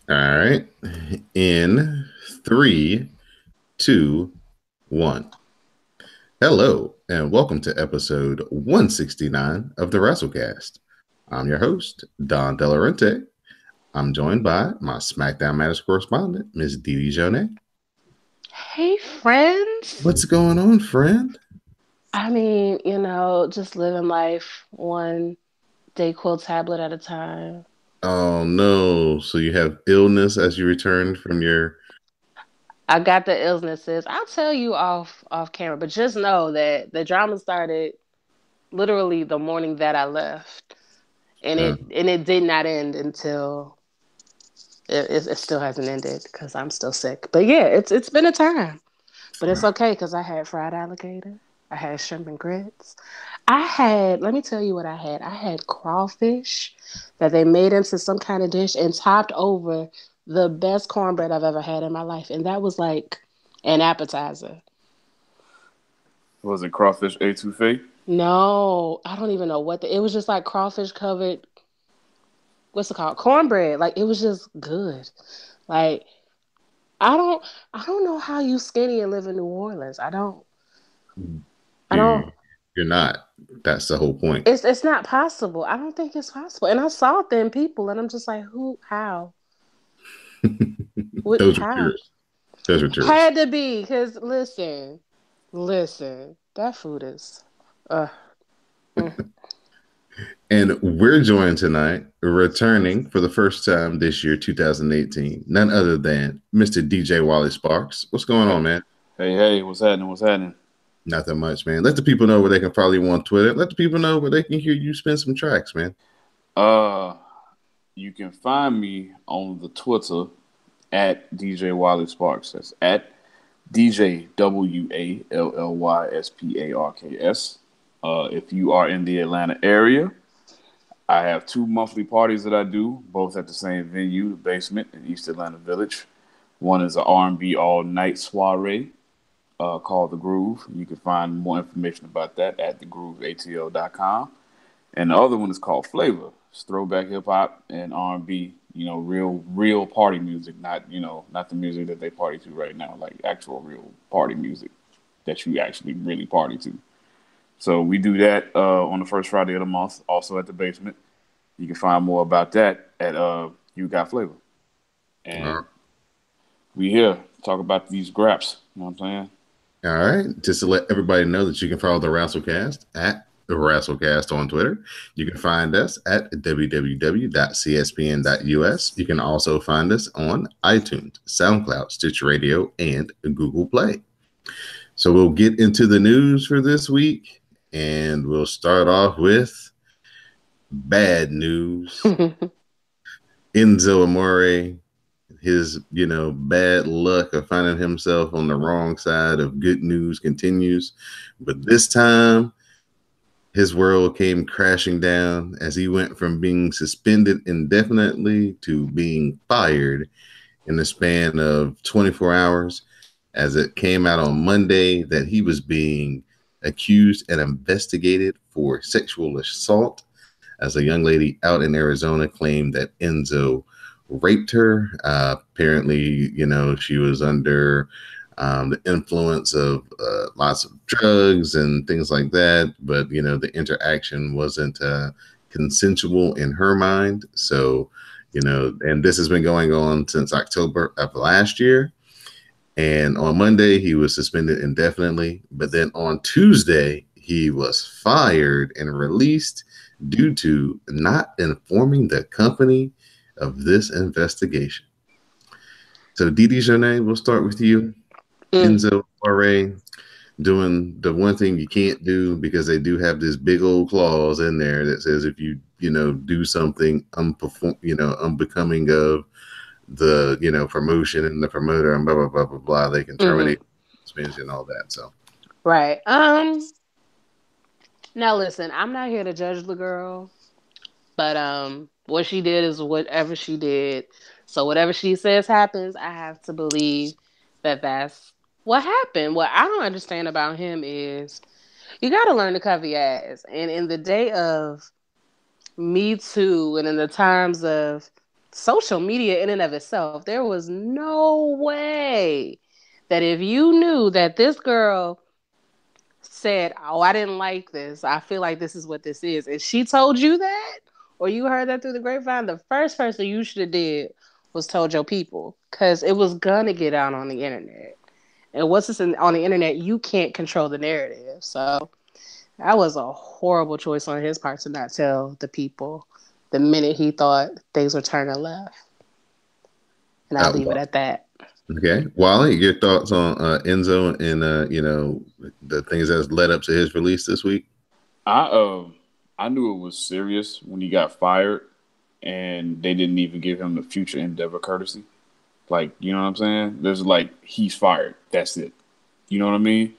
All right. In three, two, one. Hello, and welcome to episode 169 of the WrassleCast. I'm your host, Don Delarente. I'm joined by my SmackDown Matters correspondent, Ms. Dee Dee Jonay. Hey, friends. What's going on, friend? Just living life one Dayquil tablet at a time. Oh no. So you have illness as you return from your. I got the illnesses. I'll tell you off camera, but just know that the drama started literally the morning that I left, and Uh, it did not end until it still hasn't ended because I'm still sick. But yeah, it's been a time, but it's okay because I had fried alligator, I had shrimp and grits. Let me tell you what I had. I had crawfish that they made into some kind of dish and topped over the best cornbread I've ever had in my life. And that was like an appetizer. Was it crawfish etouffee? No, I don't even know it was just like crawfish covered, what's it called? Cornbread. Like it was just good. Like I don't I don't know how you skinny and live in New Orleans. I you, don't you're not. That's the whole point. it's not possible. I don't think it's possible. And I saw thin people and I'm just like, how? What? Those are How? tourists. Those are tourists. Had to be because listen. That food is. Uh, mm. And we're joined tonight, returning for the first time this year, 2018, none other than Mr. DJ Wally Sparks. What's going on, man? Hey, what's happening? What's happening? Nothing much, man. Let the people know where they can follow you on Twitter. Let the people know where they can hear you spin some tracks, man. Uh, you can find me on the Twitter at DJ Wally Sparks. That's at DJ WALLYSPARKS. If you are in the Atlanta area, I have two monthly parties that I do, both at the same venue, the Basement in East Atlanta Village. One is an R&B all night soiree called The Groove. You can find more information about that at thegrooveatl.com. And the other one is called Flavor. It's throwback hip hop and R&B. You know, real party music, not the music that they party to right now, like actual real party music that you actually really party to. So we do that on the first Friday of the month, also at the Basement. You can find more about that at You Got Flavor. And we here to talk about these graps. You know what I'm saying? All right. Just to let everybody know that you can follow the WrassleCast at the WrassleCast on Twitter. You can find us at www.cspn.us. You can also find us on iTunes, SoundCloud, Stitch Radio, and Google Play. So we'll get into the news for this week, and we'll start off with bad news. Enzo Amore, his bad luck of finding himself on the wrong side of good news continues, but this time his world came crashing down as he went from being suspended indefinitely to being fired in the span of 24 hours, as it came out on Monday that he was being accused and investigated for sexual assault, as a young lady out in Arizona claimed that Enzo raped her. Apparently, she was under the influence of lots of drugs and things like that. But, the interaction wasn't consensual in her mind. So, and this has been going on since October of last year. And on Monday, he was suspended indefinitely. But then on Tuesday, he was fired and released due to not informing the company of this investigation. So, Didi Jonay, we'll start with you. Enzo Amore doing the one thing you can't do, because they do have this big old clause in there that says if you do something unbecoming of the promotion and the promoter and blah blah blah blah blah, they can terminate suspension and all that. So Right. Now listen, I'm not here to judge the girl, but what she did is whatever she did. So whatever she says happens, I have to believe that that's what happened. What I don't understand about him is you got to learn to cover your ass. And in the day of Me Too and in the times of social media in and of itself, there was no way that if you knew that this girl said, "Oh, I didn't like this. I feel like this is what this is," and she told you that, or you heard that through the grapevine, the first person you should have did was told your people, because it was gonna get out on the internet. And once it's on the internet, you can't control the narrative. So that was a horrible choice on his part to not tell the people the minute he thought things were turning left. And I'll leave it at that. Okay, Wally, your thoughts on Enzo and the things that's led up to his release this week? I knew it was serious when he got fired, and they didn't even give him the future endeavor courtesy. Like, you know what I'm saying? There's like, he's fired. That's it. You know what I mean?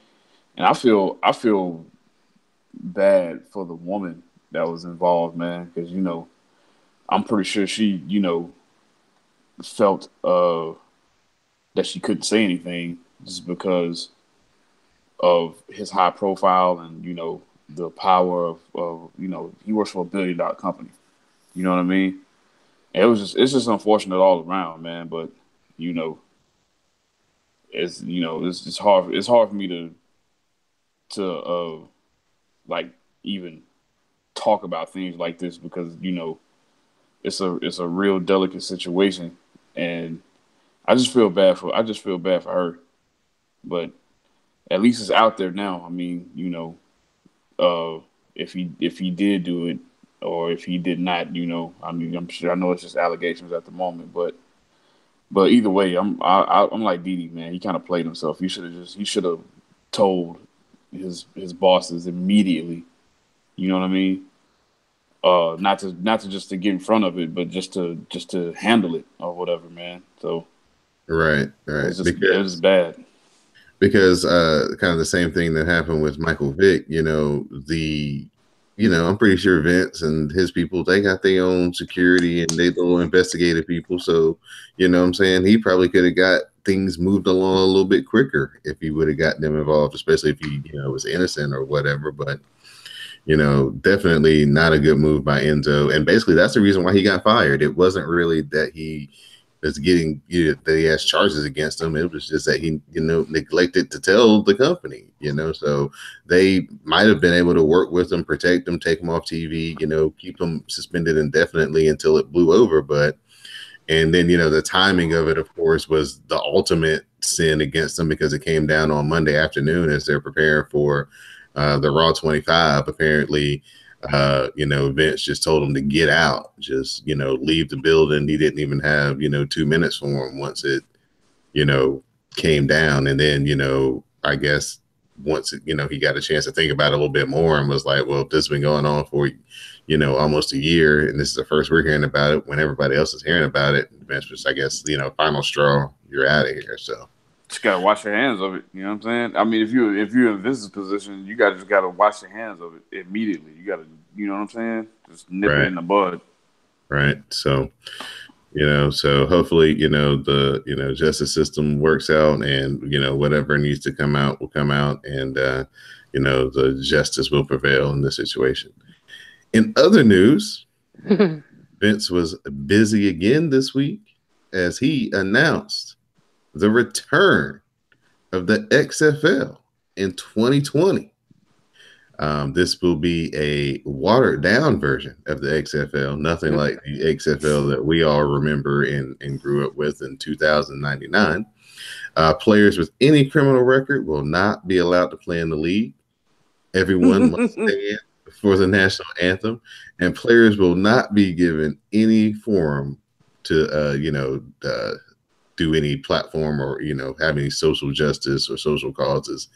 And I feel bad for the woman that was involved, man, because I'm pretty sure she felt that she couldn't say anything just because of his high profile and the power of he works for $1 billion company. You know what I mean? And it's just unfortunate all around, man. But it's hard. It's hard for me to like even talk about things like this because it's a real delicate situation, and I just feel bad for her. But at least it's out there now. I mean, if he did do it or if he did not, I mean, I know it's just allegations at the moment, but either way, I'm like Didi, man. He kind of played himself. He should have told his bosses immediately. You know what I mean? Not to just to get in front of it, but just to handle it or whatever, man. So right. It was bad. Because kind of the same thing that happened with Michael Vick, I'm pretty sure Vince and his people, they got their own security and they little investigative people. So, you know what I'm saying? He probably could have got things moved along a little bit quicker if he would have gotten them involved, especially if he, was innocent or whatever. But, definitely not a good move by Enzo. And basically that's the reason why he got fired. It wasn't really that he was getting, that he has charges against him. It was just that he, neglected to tell the company, so they might have been able to work with him, protect him, take him off TV, keep him suspended indefinitely until it blew over. And then, the timing of it, of course, was the ultimate sin against them because it came down on Monday afternoon as they're preparing for the Raw 25. Apparently, Vince just told him to get out, just, leave the building. He didn't even have, 2 minutes for him once it, came down. And then, I guess once, he got a chance to think about it a little bit more and was like, well, if this has been going on for, almost a year, and this is the first we're hearing about it when everybody else is hearing about it, Vince was, I guess, final straw, you're out of here. So just gotta wash your hands of it. You know what I'm saying? I mean, if you're in Vince's position, you just gotta wash your hands of it immediately. You gotta, you know what I'm saying? Just nip it in the bud. Right. So, so hopefully, the justice system works out, and whatever needs to come out will come out, and the justice will prevail in this situation. In other news, Vince was busy again this week as he announced the return of the XFL in 2020. This will be a watered down version of the XFL, nothing like the XFL that we all remember and grew up with in 2099. Players with any criminal record will not be allowed to play in the league. Everyone must stand for the national anthem, and players will not be given any forum to, do any platform or, have any social justice or social causes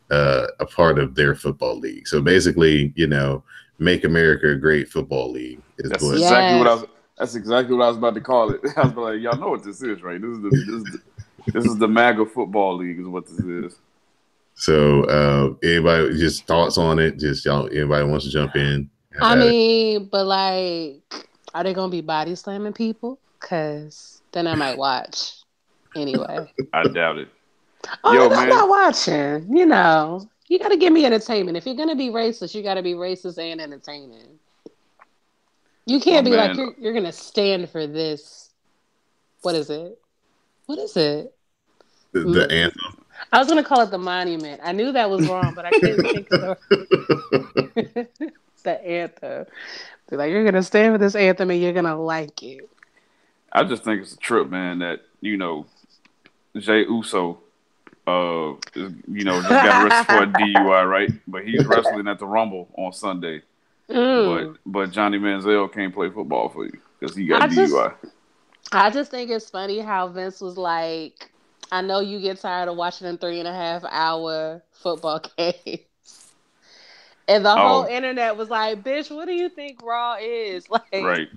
a part of their football league. So basically, make America a great football league. That's exactly what I was about to call it. I was like, y'all know what this is, right? This is the MAGA football league is what this is. So anybody just thoughts on it? Just anybody wants to jump in? I mean, but like, are they gonna be body slamming people? Because then I might watch. Anyway, I doubt it. Oh, I'm not watching. You gotta give me entertainment. If you're gonna be racist, you gotta be racist and entertaining. You My can't be like man, you're gonna stand for this. What is it? What is it? The anthem. I was gonna call it the monument. I knew that was wrong, but I couldn't think of the the anthem. Be like, you're gonna stand for this anthem and you're gonna like it. I just think it's a trip, man. That Jay Uso, just got arrested for a DUI, right? But he's wrestling at the Rumble on Sunday. Mm. But Johnny Manziel can't play football for you because he got I just DUI. I just think it's funny how Vince was like, I know you get tired of watching them 3.5 hour football games. And the whole Oh, internet was like, bitch, what do you think Raw is? Like right.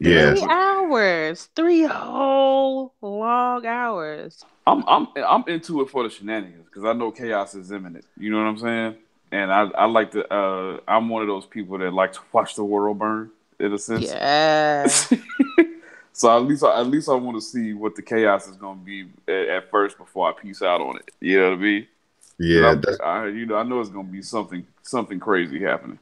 Yeah. 3 hours. 3 whole long hours. I'm into it for the shenanigans because I know chaos is imminent. You know what I'm saying? And I like to. I'm one of those people that like to watch the world burn in a sense. Yeah. So at least I want to see what the chaos is going to be at first before I peace out on it. You know what I mean? Yeah. I know it's going to be something crazy happening.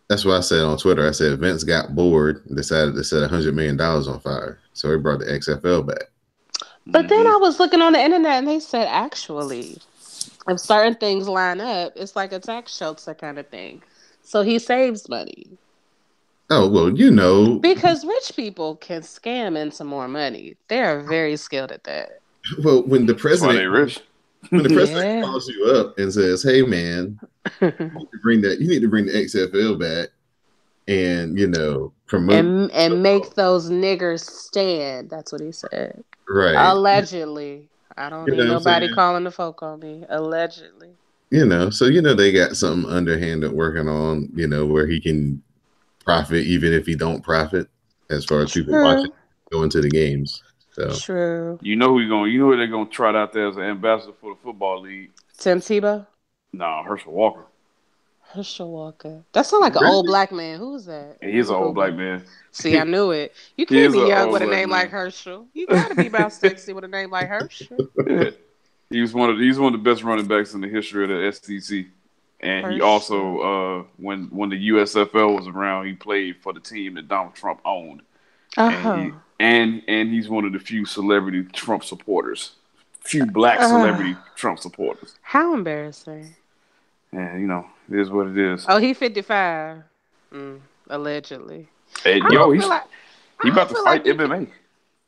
That's what I said on Twitter. I said Vince got bored and decided to set $100 million on fire. So he brought the XFL back. But then I was looking on the internet and they said actually, if certain things line up, it's like a tax shelter kind of thing. So he saves money. Oh, well, Because rich people can scam into more money. They are very skilled at that. well, when the That's why they president rich. Yeah. calls you up and says, "Hey, man, you need to bring the XFL back and promote and make those niggers stand." That's what he said. right." Allegedly. I don't You need know what I'm nobody saying? calling the folk on me. Allegedly. So they got something underhanded working on, where he can profit even if he don't profit, as far as people watching going to the games. So True. You know who they're gonna trot out there as an ambassador for the football league? Tim Tebow? Nah, Herschel Walker. Herschel Walker. That sounds like an old really, black man. Who is that? He Let is me an old black Google. man. See, I knew it. You He can't is be an young old with a black name like man. Herschel. You gotta be about 60 with a name like Herschel. Yeah. He's one of the best running backs in the history of the SEC. And he Herschel. also, when the USFL was around, he played for the team that Donald Trump owned. And Oh. he and he's one of the few celebrity Trump supporters, few black Uh, celebrity Trump supporters. how embarrassing. And it is what it is. Oh, he 55. Allegedly. And I don't feel like I he about don't to feel fight like you can. MMA.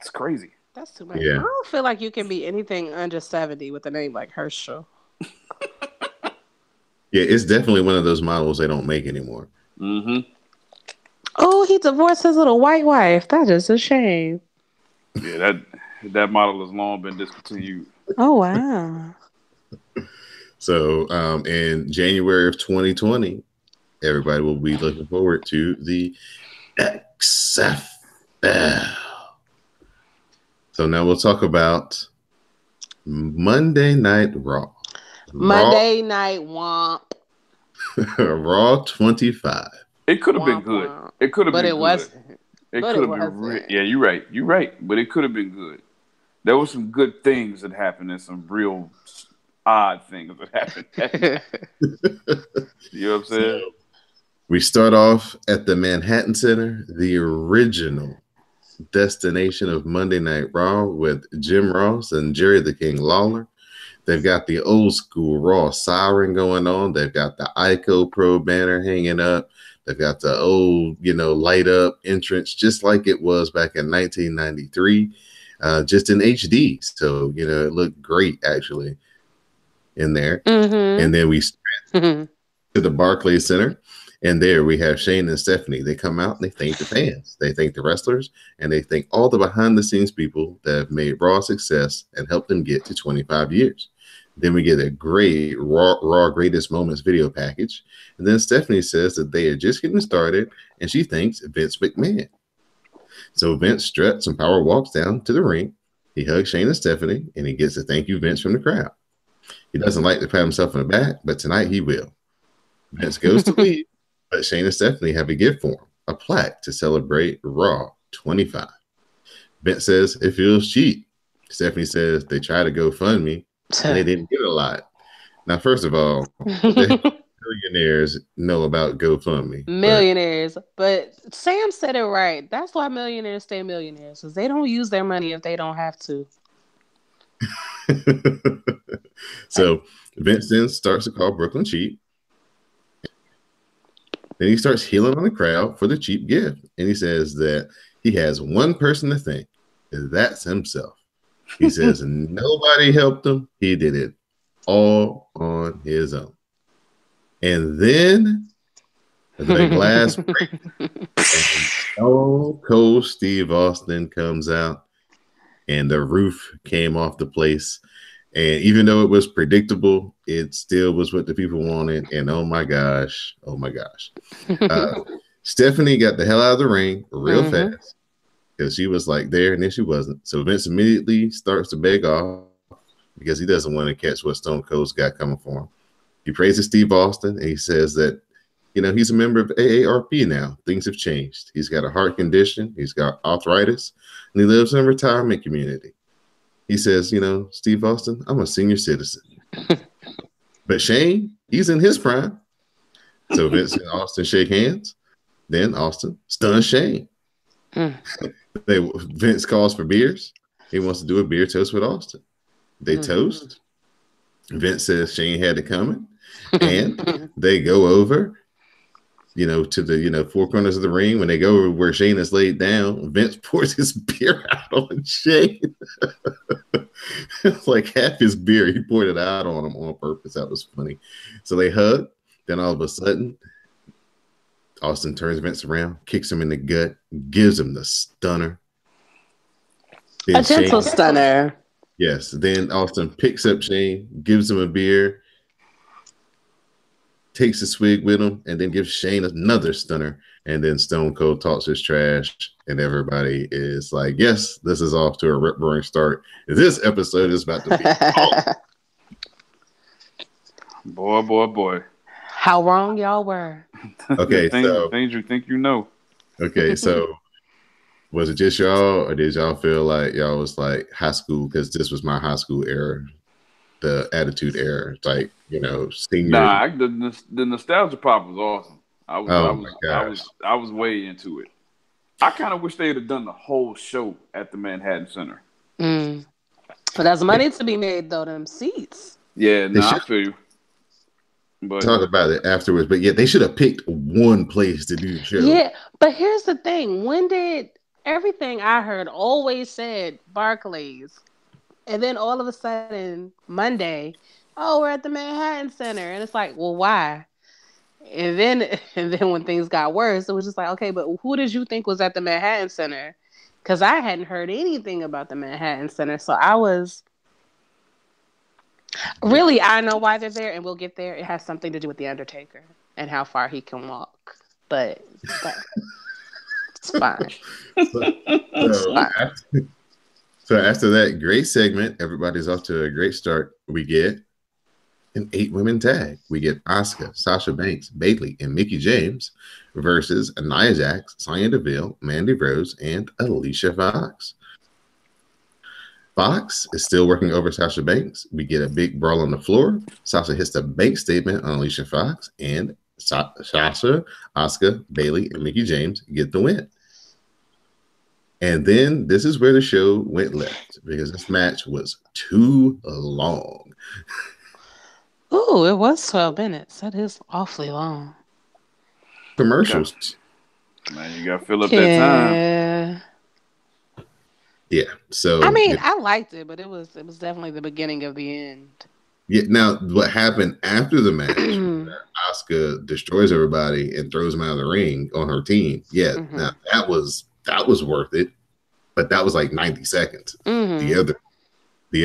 It's crazy. That's too much. I yeah, don't feel like you can be anything under 70 with a name like Herschel. yeah, it's definitely one of those models they don't make anymore. Mm-hmm. Oh, he divorced his little white wife. That is a shame. Yeah, that model has long been discontinued. Oh wow. So, in January of 2020, everybody will be looking forward to the XFL. So now we'll talk about Monday Night Raw. Monday Night Womp. Raw 25. It could have been Womp good. womp. It could have But been it good. wasn't. It But could it have been. wasn't. Yeah, you're right. You're right. But it could have been good. There were some good things that happened and some real odd things that happened. You know what I'm saying? So we start off at the Manhattan Center, the original destination of Monday Night Raw, with Jim Ross and Jerry the King Lawler. They've got the old school Raw siren going on. They've got the ICO Pro banner hanging up. They've got the old, light up entrance, just like it was back in 1993, just in HD. So, it looked great actually in there. Mm-hmm. And then we to the Barclays Center. And there we have Shane and Stephanie. They come out and they thank the fans. They thank the wrestlers, and they thank all the behind-the-scenes people that have made Raw a success and helped them get to 25 years. Then we get a great Raw Greatest Moments video package. And then Stephanie says that they are just getting started, and she thanks Vince McMahon. So Vince struts and power walks down to the ring. He hugs Shane and Stephanie, and he gets a thank you Vince from the crowd. He doesn't like to pat himself on the back, but tonight he will. Vince goes to leave, but Shane and Stephanie have a gift for him, a plaque to celebrate Raw 25. Vince says it feels cheap. Stephanie says they tried to GoFundMe and they didn't get a lot. Now, first of all, what the millionaires know about GoFundMe. Millionaires. But Sam said it right. That's why millionaires stay millionaires, because they don't use their money if they don't have to. So Vince then starts to call Brooklyn cheap. Then he starts healing on the crowd for the cheap gift. And he says that he has one person to thank, and that's himself. He says nobody helped him. He did it all on his own. And then the glass breaks, and Stone Cold Steve Austin comes out, and the roof came off the place. And even though it was predictable, it still was what the people wanted. And oh my gosh. Stephanie got the hell out of the ring real fast, because she was like there and then she wasn't. So Vince immediately starts to beg off because he doesn't want to catch what Stone Cold's got coming for him. He praises Steve Austin, and he says that, he's a member of AARP now. Things have changed. He's got a heart condition. He's got arthritis, and he lives in a retirement community. He says, Steve Austin, I'm a senior citizen. But Shane, he's in his prime. So Vince and Austin shake hands. Then Austin stuns Shane. Vince calls for beers. He wants to do a beer toast with Austin. They toast. Vince says Shane had it coming. And they go over, to the, four corners of the ring. When they go over where Shane is laid down, Vince pours his beer out on Shane. It's like half his beer. He poured it out on him on purpose. That was funny. So they hug. Then all of a sudden, Austin turns Vince around, kicks him in the gut, gives him the stunner. Then a gentle stunner. Yes. Then Austin picks up Shane, gives him a beer, takes a swig with him, and then gives Shane another stunner. And then Stone Cold talks his trash, and everybody is like, yes, this is off to a rip-roaring start. This episode is about to be awesome. Boy. How wrong y'all were. Okay, so things you think you know. Okay, so was it just y'all, or did y'all feel like y'all was like high school? Because this was my high school era, the attitude era, like senior. Nah, the nostalgia pop was awesome. I was way into it. I kind of wish they had done the whole show at the Manhattan Center. But there's money to be made though. Them seats. Yeah, I feel you. But talk about it afterwards. But yeah, they should have picked one place to do the show. Yeah, but here's the thing: when did everything I heard always said Barclays, and then all of a sudden Monday, we're at the Manhattan Center, and it's like, well, why? And then when things got worse, it was just like, okay, but who did you think was at the Manhattan Center? Because I hadn't heard anything about the Manhattan Center, so I was. Really, I know why they're there, and we'll get there. It has something to do with The Undertaker and how far he can walk. But it's fine. So after that great segment, everybody's off to a great start. We get an 8-women tag. We get Asuka, Sasha Banks, Bayley, and Mickie James versus Nia Jax, Sonya Deville, Mandy Rose, and Alicia Fox. Fox is still working over Sasha Banks. We get a big brawl on the floor. Sasha hits the bank statement on Alicia Fox, and Sasha, Asuka, Bayley, and Mickie James get the win. And then this is where the show went left, because this match was too long. Ooh, it was 12 minutes. That is awfully long. Commercials. Man, you gotta fill up that time. Yeah. So I mean, I liked it, but it was definitely the beginning of the end. Yeah. Now, what happened after the match? Asuka destroys everybody and throws them out of the ring on her team. Yeah. Now that was worth it, but that was like 90 seconds. The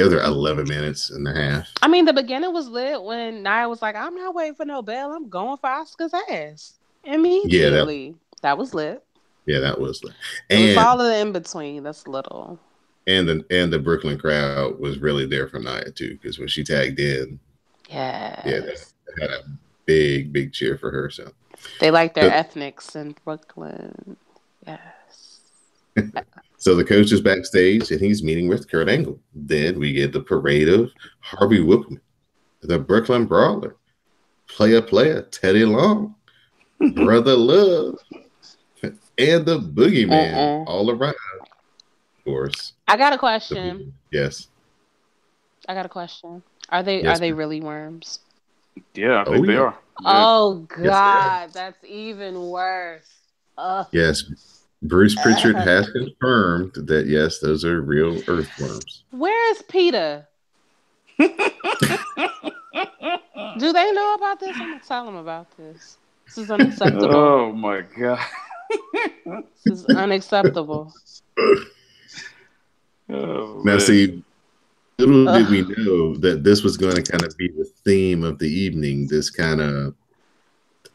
other 11 minutes and a half. I mean, the beginning was lit when Nia was like, "I'm not waiting for no bell. I'm going for Asuka's ass." Immediately, that was lit. Yeah, that was lit. And it was all of the in between. That's little. And the Brooklyn crowd was really there for Nia too, because when she tagged in, they had a big cheer for her. So they like their ethnics in Brooklyn. Yes. So the coach is backstage and he's meeting with Kurt Angle. Then we get the parade of Harvey Wippleman, the Brooklyn Brawler, Player, Teddy Long, Brother Love, and the Boogeyman all around. Of course. I got a question. Yes. I got a question. Are they Yes. really worms? Yeah, I Oh, think they yeah. are. Yeah. Oh Yes, they are. God, that's even worse. Ugh. Yes. Bruce Pritchard has confirmed that, yes, those are real earthworms. Where is PETA? Do they know about this? I'm gonna tell them about this. This is unacceptable. Oh my god. This is unacceptable. Oh Now, man. see, little did we Ugh. know that this was going to kind of be the theme of the evening. This kind of,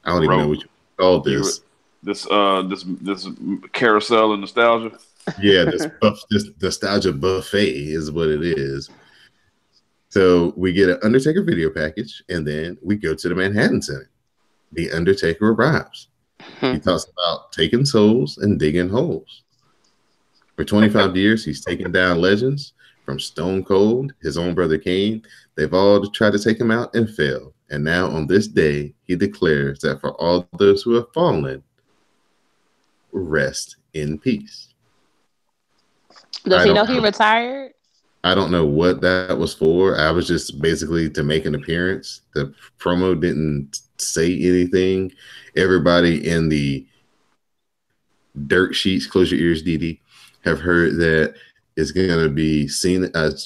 I don't even know what you call this. This carousel and nostalgia. Yeah, this nostalgia buffet is what it is. So we get an Undertaker video package, and then we go to the Manhattan Center. The Undertaker arrives. He talks about taking souls and digging holes. For 25 years, he's taken down legends from Stone Cold, his own brother Kane. They've all tried to take him out and failed. And now on this day, he declares that for all those who have fallen, rest in peace. Does he know he retired? I don't know what that was for. I was just basically to make an appearance. The promo didn't say anything. Everybody in the dirt sheets, close your ears, Dee, have heard that it's going to be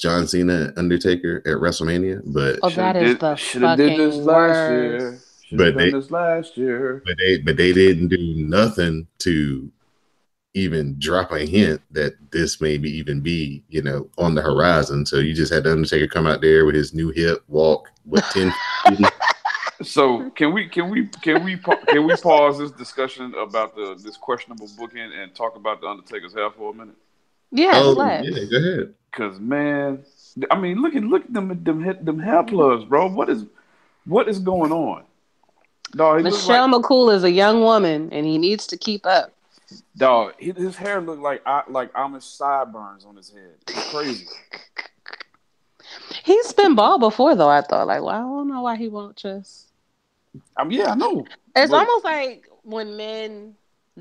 John Cena Undertaker at WrestleMania. But that is the fucking worst. Should have done this last year. But they didn't do nothing to even drop a hint that this may even be, on the horizon. So you just had the Undertaker come out there with his new hip, walk, 10 feet. So can we pause this discussion about this questionable booking and talk about the Undertaker's hair for a minute? Yeah, go ahead. Because man, I mean, look at them hair plugs, bro. What is going on? Dog, Michelle McCool is a young woman, and he needs to keep up. Dog, his hair looked like Amish sideburns on his head. It's crazy. He's been bald before, though. I thought, I don't know why he won't just. Yeah, I know. It's almost like when men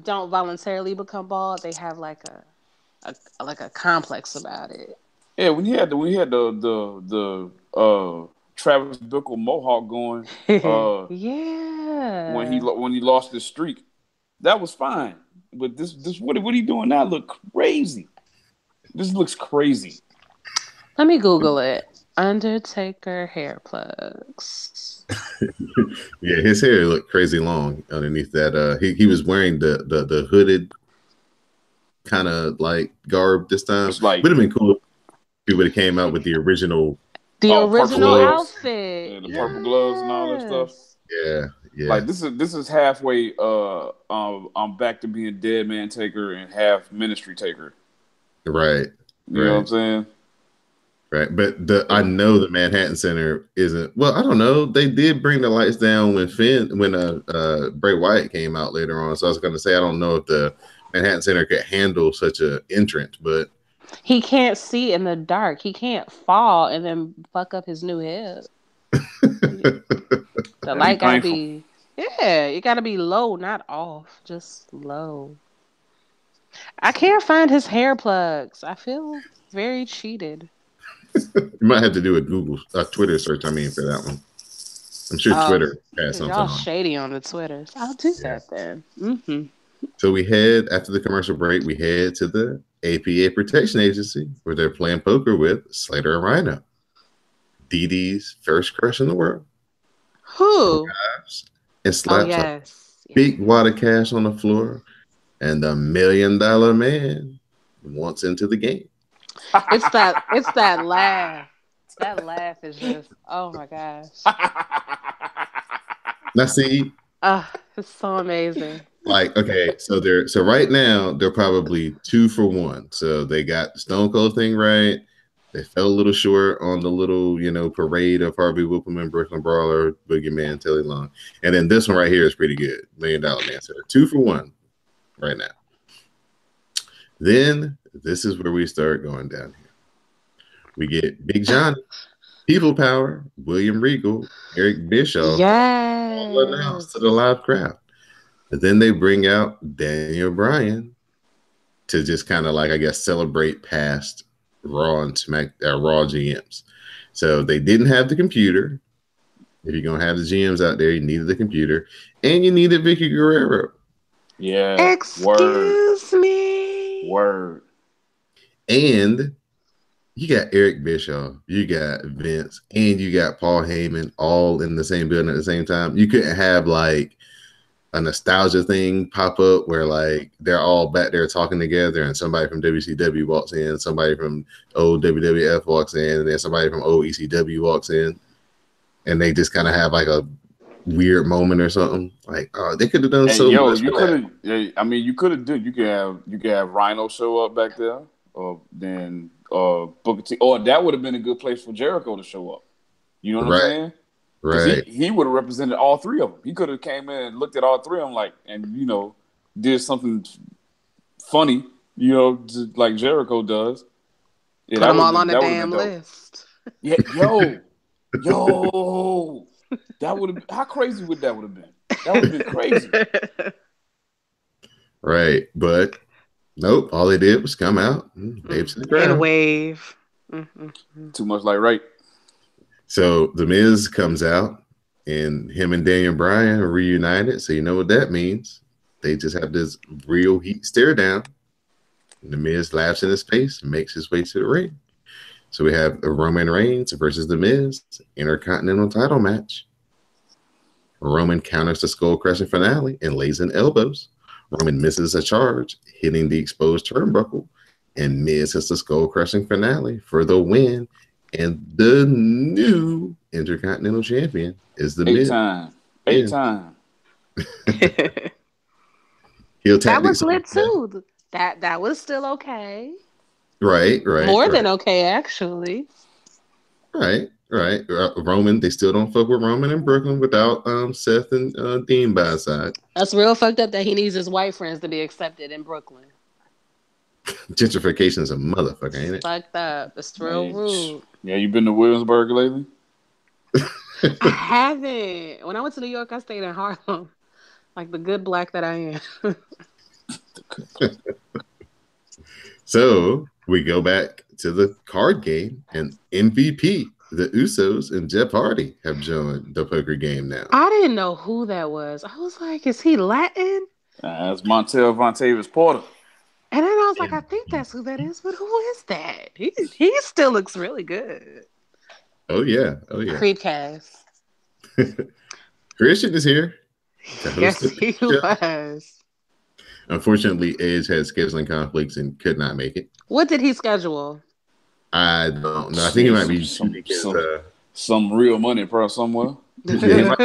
don't voluntarily become bald, they have like a complex about it. Yeah, when he had the Travis Bickle mohawk going, yeah, when he lost his streak, that was fine. But this what are you doing now? Look crazy. This looks crazy. Let me Google it. Undertaker hair plugs. Yeah, his hair looked crazy long underneath that. He was wearing the hooded kind of like garb this time. Would have been cool if he would have came out with the original outfit and the purple gloves and all that stuff. Yeah. Like this is halfway. I'm back to being Dead Man Taker and half Ministry Taker. Right. You know what I'm saying? Right, but I know the Manhattan Center isn't. Well, I don't know. They did bring the lights down when Bray Wyatt came out later on. So I was going to say I don't know if the Manhattan Center could handle such an entrance, but he can't see in the dark. He can't fall and then fuck up his new head. The light gotta be, it gotta be low, not off, just low. I can't find his hair plugs. I feel very cheated. You might have to do a Twitter search. I mean, for that one, I'm sure Twitter has something. Y'all shady on the Twitters. I'll do that then. Mm-hmm. So we head after the commercial break. We head to the APA Protection Agency where they're playing poker with Slater and Rhino. DD's first crush in the world. Who? And slaps a big wad of cash on the floor, and the $1 million man wants into the game. It's that laugh. That laugh is just, oh my gosh. Now see, it's so amazing. Like, okay, so right now they're probably 2 for 1. So they got the Stone Cold thing right. They fell a little short on the little, parade of Harvey Whippleman, Brooklyn Brawler, Boogeyman, Teddy Long. And then this one right here is pretty good. $1 Million Man. So 2 for 1 right now. Then this is where we start going down here. We get Big Johnny People Power, William Regal, Eric Bischoff, all announced to the Yes. live crowd. But then they bring out Daniel Bryan to just kind of like, I guess, celebrate past Raw and Raw GMs. So they didn't have the computer. If you're gonna have the GMs out there, you needed the computer, and you needed Vicky Guerrero. Yeah. Excuse me. Word. And you got Eric Bischoff, you got Vince, and you got Paul Heyman all in the same building at the same time. You couldn't have like a nostalgia thing pop up where like they're all back there talking together and somebody from WCW walks in, somebody from old WWF walks in, and then somebody from old ECW walks in, and they just kind of have like a weird moment or something. Like, oh, they could have done so much. You could have. I mean, you could have done. You could have Rhino show up back there, or then Booker T. Or that would have been a good place for Jericho to show up. You know what I'm saying? Right. He would have represented all three of them. He could have came in and looked at all three of them and did something funny, just like Jericho does. Yeah, put them all on the damn list. Yeah, yo, that would have. How crazy would that have been? That would have been crazy. Right, but nope. All they did was come out and wave to the crowd. And wave. Too much like right. So the Miz comes out, and him and Daniel Bryan are reunited. So you know what that means. They just have this real heat stare down. And the Miz laughs in his face and makes his way to the ring. So we have Roman Reigns versus the Miz Intercontinental title match. Roman counters the skull crushing finale and lays in elbows. Roman misses a charge, hitting the exposed turnbuckle, and Miz hits the skull crushing finale for the win. And the new Intercontinental Champion is the Miz. Eight time. That was lit too. That was still okay. Right. More than okay, actually. Right. Roman, they still don't fuck with Roman in Brooklyn without Seth and Dean by his side. That's real fucked up that he needs his white friends to be accepted in Brooklyn. Gentrification is a motherfucker, ain't it? Fucked up. It's real rude. Yeah, you been to Williamsburg lately? I haven't. When I went to New York, I stayed in Harlem. Like the good black that I am. So we go back to the card game, and MVP, the Usos, and Jeff Hardy have joined the poker game now. I didn't know who that was. I was like, is he Latin? That's Montel Vontavious Porter. And then I was like, I think that's who that is, but who is that? He still looks really good. Oh yeah. Creedcast. Christian is here. Yes, he was. Unfortunately, Edge had scheduling conflicts and could not make it. What did he schedule? I don't know. I think he might be shooting some real money probably somewhere. Yeah,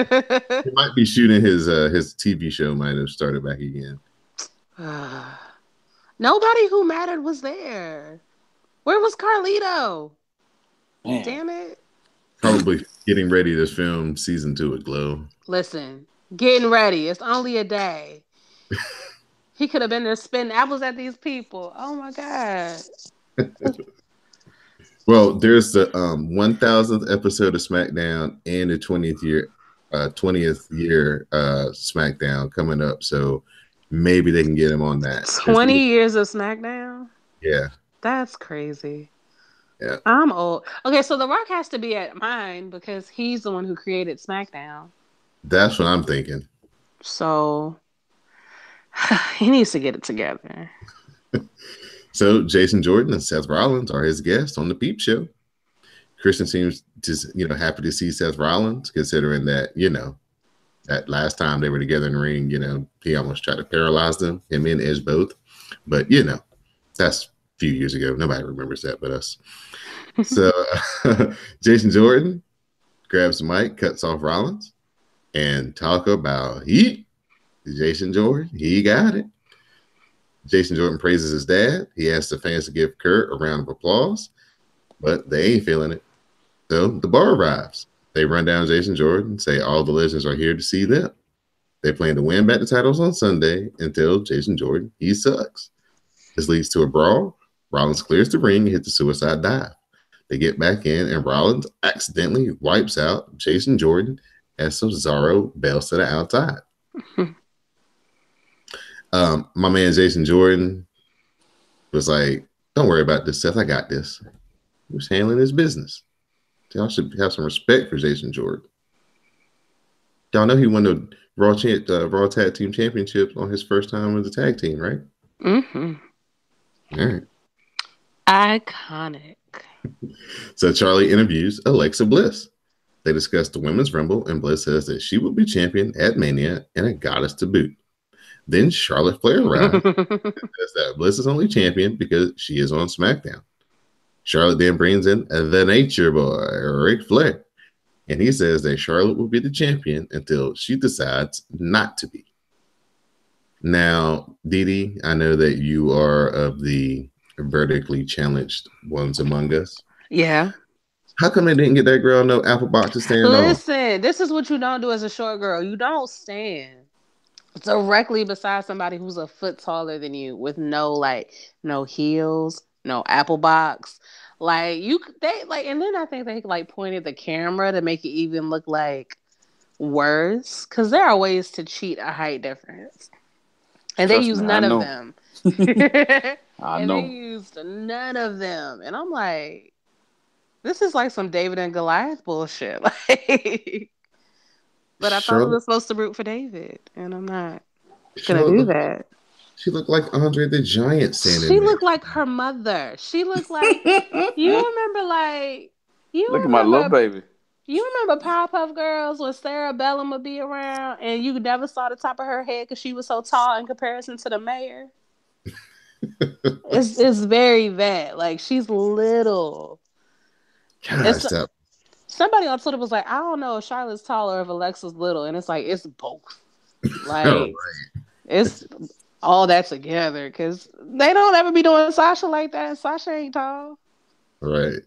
he might be shooting his TV show. Might have started back again. Nobody who mattered was there. Where was Carlito? Man. Damn it. Probably getting ready to film season 2 of Glow. Listen, getting ready. It's only a day. He could have been there spitting apples at these people. Oh my God. Well, there's the 1000th episode of SmackDown and the 20th year SmackDown coming up. So maybe they can get him on that. 20 years of SmackDown? Yeah. That's crazy. Yeah. I'm old. Okay, so The Rock has to be at mine because he's the one who created SmackDown. That's what I'm thinking. So he needs to get it together. So Jason Jordan and Seth Rollins are his guests on the Peep Show. Christian seems just, happy to see Seth Rollins, considering that, that last time they were together in the ring, he almost tried to paralyze them, him and Edge both. But, that's a few years ago. Nobody remembers that but us. So Jason Jordan grabs the mic, cuts off Rollins, and talk about heat. Jason Jordan, he got it. Jason Jordan praises his dad. He asks the fans to give Kurt a round of applause, but they ain't feeling it. So the bar arrives. They run down Jason Jordan, say all the legends are here to see them. They plan to win back the titles on Sunday and tell Jason Jordan he sucks. This leads to a brawl. Rollins clears the ring and hits the suicide dive. They get back in, and Rollins accidentally wipes out Jason Jordan as Cesaro bails to the outside. My man Jason Jordan was like, "Don't worry about this, Seth. I got this." He was handling his business. Y'all should have some respect for Jason Jordan. Y'all know he won the Raw Tag Team Championships on his first time with the tag team, right? Mm-hmm. All right. Iconic. So Charlie interviews Alexa Bliss. They discuss the Women's Rumble, and Bliss says that she will be champion at Mania and a goddess to boot. Then Charlotte Flair arrives and says that Bliss is only champion because she is on SmackDown. Charlotte then brings in the Nature Boy, Ric Flair, and he says that Charlotte will be the champion until she decides not to be. Now, Didi, I know that you are of the vertically challenged ones among us. Yeah. How come they didn't get that girl no apple box to stand on? Listen, this is what you don't do as a short girl. You don't stand directly beside somebody who's a foot taller than you with no heels, no apple box. And then I think they pointed the camera to make it even look like worse, because there are ways to cheat a height difference, and they used none of them. They used none of them, and I'm like, this is like some David and Goliath bullshit. But I thought we were supposed to root for David, and I'm not gonna do that. She looked like Andre the Giant standing She there. looked like her mother. She looked like Look at my little baby. You remember Powerpuff Girls when Sarah Bellum would be around, and you never saw the top of her head because she was so tall in comparison to the mayor? It's very bad. Like, she's little. Gosh, somebody on Twitter was like, I don't know if Charlotte's tall or if Alexa's little, and it's like, it's both. Like, right. It's all that together, because they don't ever be doing Sasha like that, and Sasha ain't tall. Right.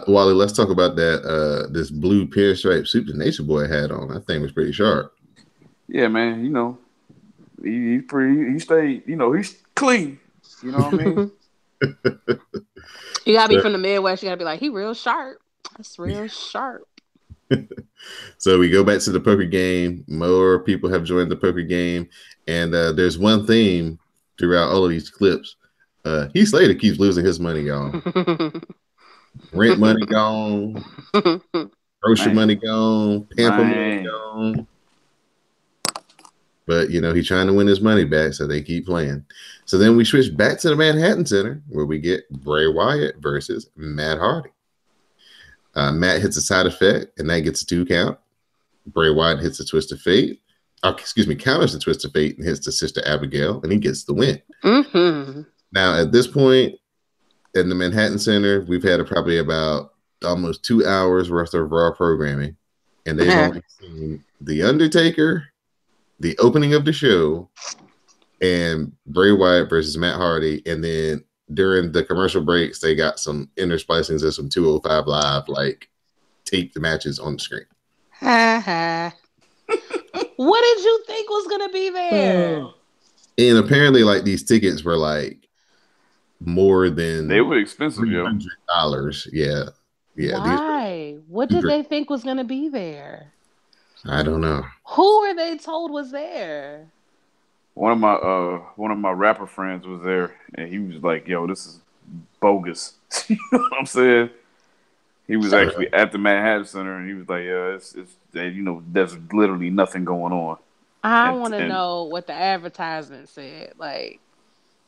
Wally, let's talk about that. This blue pinstripe suit the Nature Boy had on. That thing was pretty sharp. Yeah, man. You know, he's stayed. You know, he's clean. You know what I mean? You gotta be from the Midwest. You gotta be like, he real sharp. That's real sharp. So we go back to the poker game. More people have joined the poker game, and there's one theme throughout all of these clips. Heath Slater keeps losing his money, y'all. Rent money gone, grocery money gone, pamper money gone. But, you know, he's trying to win his money back, so they keep playing. So then we switch back to the Manhattan Center, where we get Bray Wyatt versus Matt Hardy. Matt hits a side effect, and that gets a 2 count. Bray Wyatt hits a twist of fate. Counters the twist of fate and hits the Sister Abigail, and he gets the win. Mm-hmm. Now, at this point, in the Manhattan Center, we've had probably about almost 2 hours worth of Raw programming, and they've only seen The Undertaker, the opening of the show, and Bray Wyatt versus Matt Hardy, and then during the commercial breaks, they got some intersplicings of some 205 Live, like, tape the matches on the screen. What did you think was going to be there? And apparently, like, these tickets were, like, more than... They were expensive, $300. Yeah. Why? What did they think was going to be there? I don't know. Who were they told was there? One of my rapper friends was there, and he was like, "Yo, this is bogus." You know what I'm saying? He was actually at the Manhattan Center, and he was like, "Yeah, it's you know, there's literally nothing going on." I want to know what the advertisement said, like,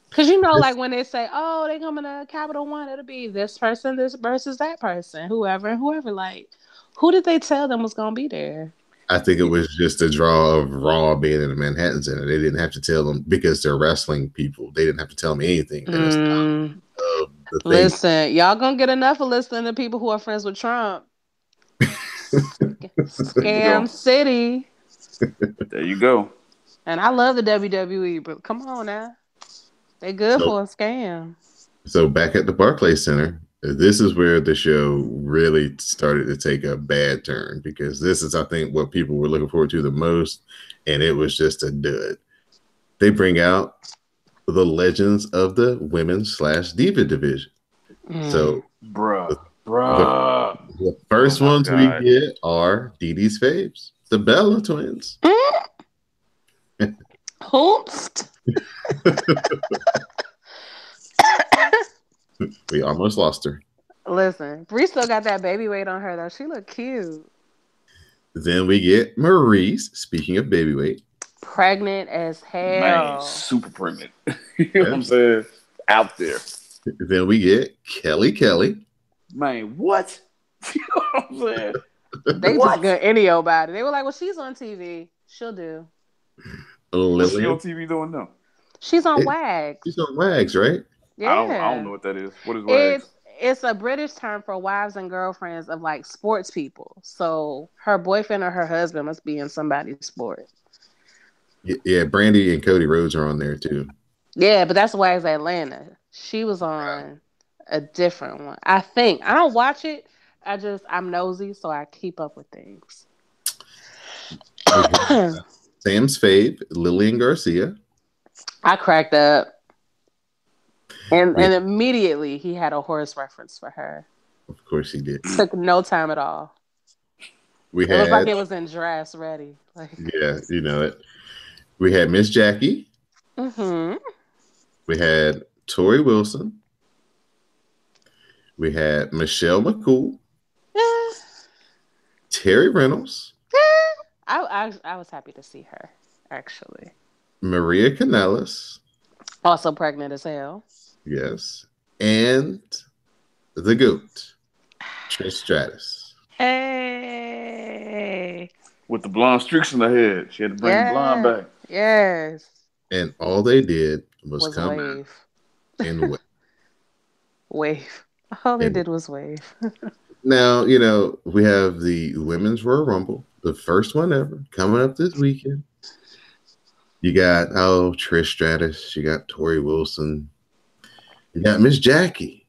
because you know, like when they say, "Oh, they coming to Capital One," it'll be this person, this versus that person, whoever and whoever. Like, who did they tell them was gonna be there? I think it was just a draw of Raw being in the Manhattan Center. They didn't have to tell them, because they're wrestling people. They didn't have to tell them anything. Listen, y'all gonna get enough of listening to people who are friends with Trump. Scam City. There you go. And I love the WWE, but come on now. They good for a scam. So back at the Barclays Center, this is where the show really started to take a bad turn, because this is, I think, what people were looking forward to the most, and it was just a dud. They bring out the legends of the women's / diva division. So Bruh. The first ones we get are Dee Dee's faves, the Bella twins. Hoopst. We almost lost her. Listen, Bree still got that baby weight on her though. She look cute. Then we get Maurice. Speaking of baby weight, Pregnant as hell. Man, super pregnant. You know what I'm saying? Out there. Then we get Kelly. Man, what? You know what I'm saying? They just got any old body. They were like, well, she's on TV. She'll do. What's she on TV doing now? She's on WAGs. She's on WAGs, right? Yeah. I don't know what that is. What is WAGs? It's a British term for wives and girlfriends of like sports people. So her boyfriend or her husband must be in somebody's sport. Yeah, Brandy and Cody Rhodes are on there too. Yeah, but that's WAGs Atlanta. She was on a different one. I think. I don't watch it. I'm nosy, so I keep up with things. Sam's fave, Lillian Garcia. I cracked up. And immediately he had a horse reference for her. Of course he did. Took no time at all. It was like it was in dress ready. Like, yeah, you know it. We had Miss Jackie. Mm-hmm. We had Tori Wilson. We had Michelle McCool. Terry Reynolds. I was happy to see her, actually. Maria Kanellis. Also pregnant as hell. Yes. And the GOAT, Trish Stratus. Hey. With the blonde streaks in her head. She had to bring the blonde back. Yes. And all they did was come wave. And wave. Wave. All they did was wave. Now, you know, we have the Women's Royal Rumble, the first one ever, coming up this weekend. You got, Trish Stratus. You got Tori Wilson. You got Miss Jackie.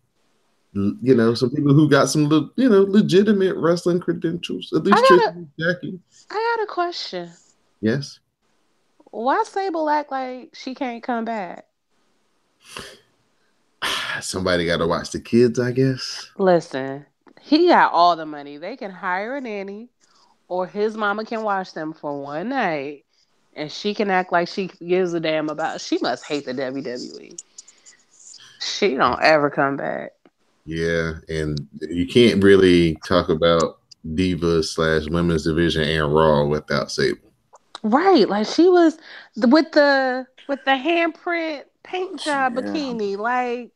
You know, some people who got some, legitimate wrestling credentials. At least Trish Jackie. I got a question. Yes. Why Sable act like she can't come back? Somebody got to watch the kids, I guess. Listen, he got all the money. They can hire a nanny, or his mama can watch them for one night, and she can act like she gives a damn about. She must hate the WWE. She don't ever come back. Yeah, and you can't really talk about Divas / Women's Division and Raw without Sable. Right, like she was with the handprint paint job bikini. Like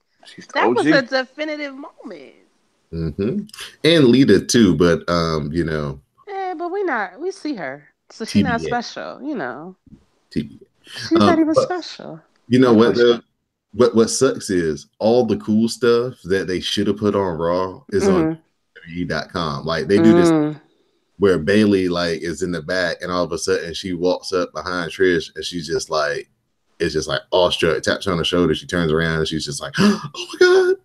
that was a definitive moment. Mm-hmm. And Lita too, but Yeah, but we see her, so she's not special. TBA. She's not even special. You know what though? What sucks is all the cool stuff that they should have put on Raw is on WWE.com. Like they do this where Bailey is in the back, and all of a sudden she walks up behind Trish, and she's just like, it's just like awestruck, taps her on the shoulder. She turns around, and she's just like, oh my god,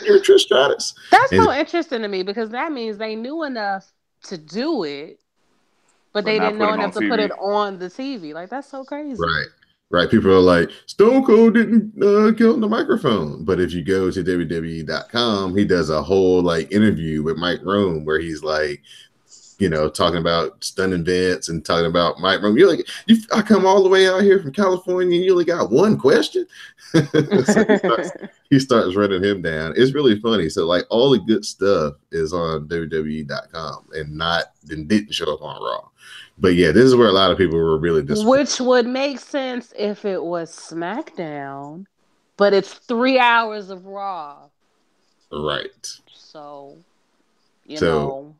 you're Trish Stratus. That's so interesting to me because that means they knew enough to do it, but they didn't know enough to put it on the TV. Like that's so crazy. Right. People are like, Stone Cold didn't kill the microphone. But if you go to WWE.com, he does a whole interview with Mike Rome where he's talking about stunning Vince and talking about Mike Rome. You're like, I come all the way out here from California and you only got one question. So he starts running him down. It's really funny. So all the good stuff is on WWE.com and didn't show up on Raw. But yeah, this is where a lot of people were really disappointed. Which would make sense if it was SmackDown, but it's 3 hours of Raw. Right. So, one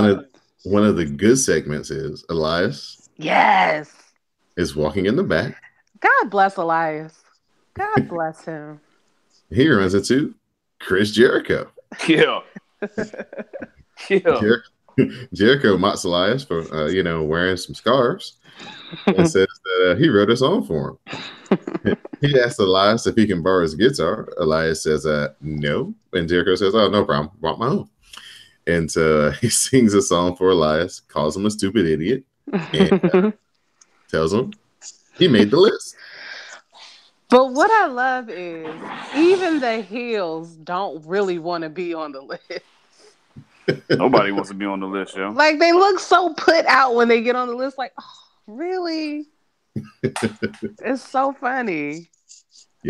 of the good segments is Elias. Yes. Is walking in the back. God bless Elias. God bless him. He runs into Chris Jericho. Yeah. Jericho mocks Elias for wearing some scarves and says that he wrote a song for him. He asks Elias if he can borrow his guitar. Elias says no, and Jericho says, oh, no problem, brought my own. And so he sings a song for Elias, calls him a stupid idiot, and tells him he made the list. But what I love is even the heels don't really want to be on the list. Nobody wants to be on the list, yo. Like they look so put out when they get on the list. Like, oh, really? It's so funny.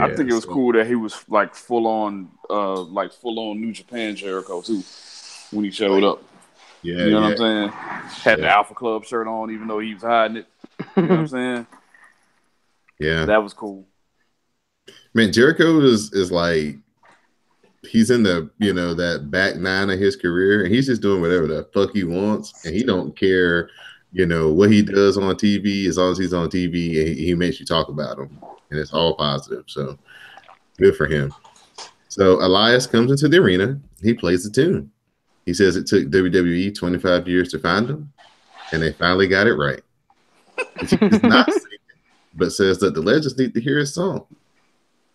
I think it was cool that he was like full on New Japan Jericho too when he showed up. Yeah, you know what I'm saying? Had the Alpha Club shirt on, even though he was hiding it. You know what I'm saying? Yeah, that was cool. Man, Jericho is like he's in the that back nine of his career, and he's just doing whatever the fuck he wants, and he don't care, what he does on TV as long as he's on TV and he makes you talk about him, and it's all positive. So good for him. So Elias comes into the arena. He plays the tune. He says it took WWE 25 years to find him, and they finally got it right. He does not sing it, but says that the legends need to hear his song.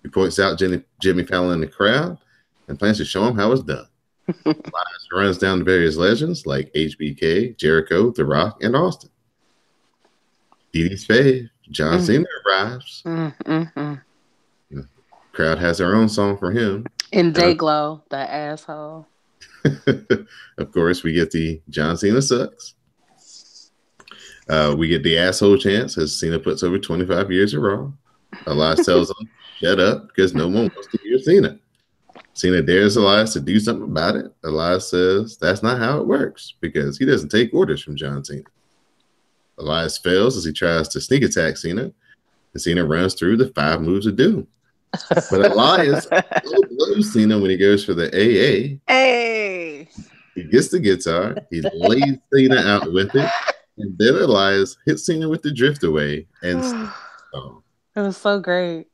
He points out Jimmy Fallon in the crowd and plans to show him how it's done. Elias runs down the various legends like HBK, Jericho, The Rock, and Austin. DD's fave, John Cena arrives. The crowd has their own song for him. And Dayglow, the asshole. Of course, we get the John Cena sucks. We get the asshole chance as Cena puts over 25 years of Raw. Elias tells him, shut up, because no one wants to hear Cena. Cena dares Elias to do something about it. Elias says that's not how it works because he doesn't take orders from John Cena. Elias fails as he tries to sneak attack Cena, and Cena runs through the 5 moves of doom. But Elias blows Cena when he goes for the AA. Hey! He gets the guitar, he lays Cena out with it, and then Elias hits Cena with the drift away and It was so great.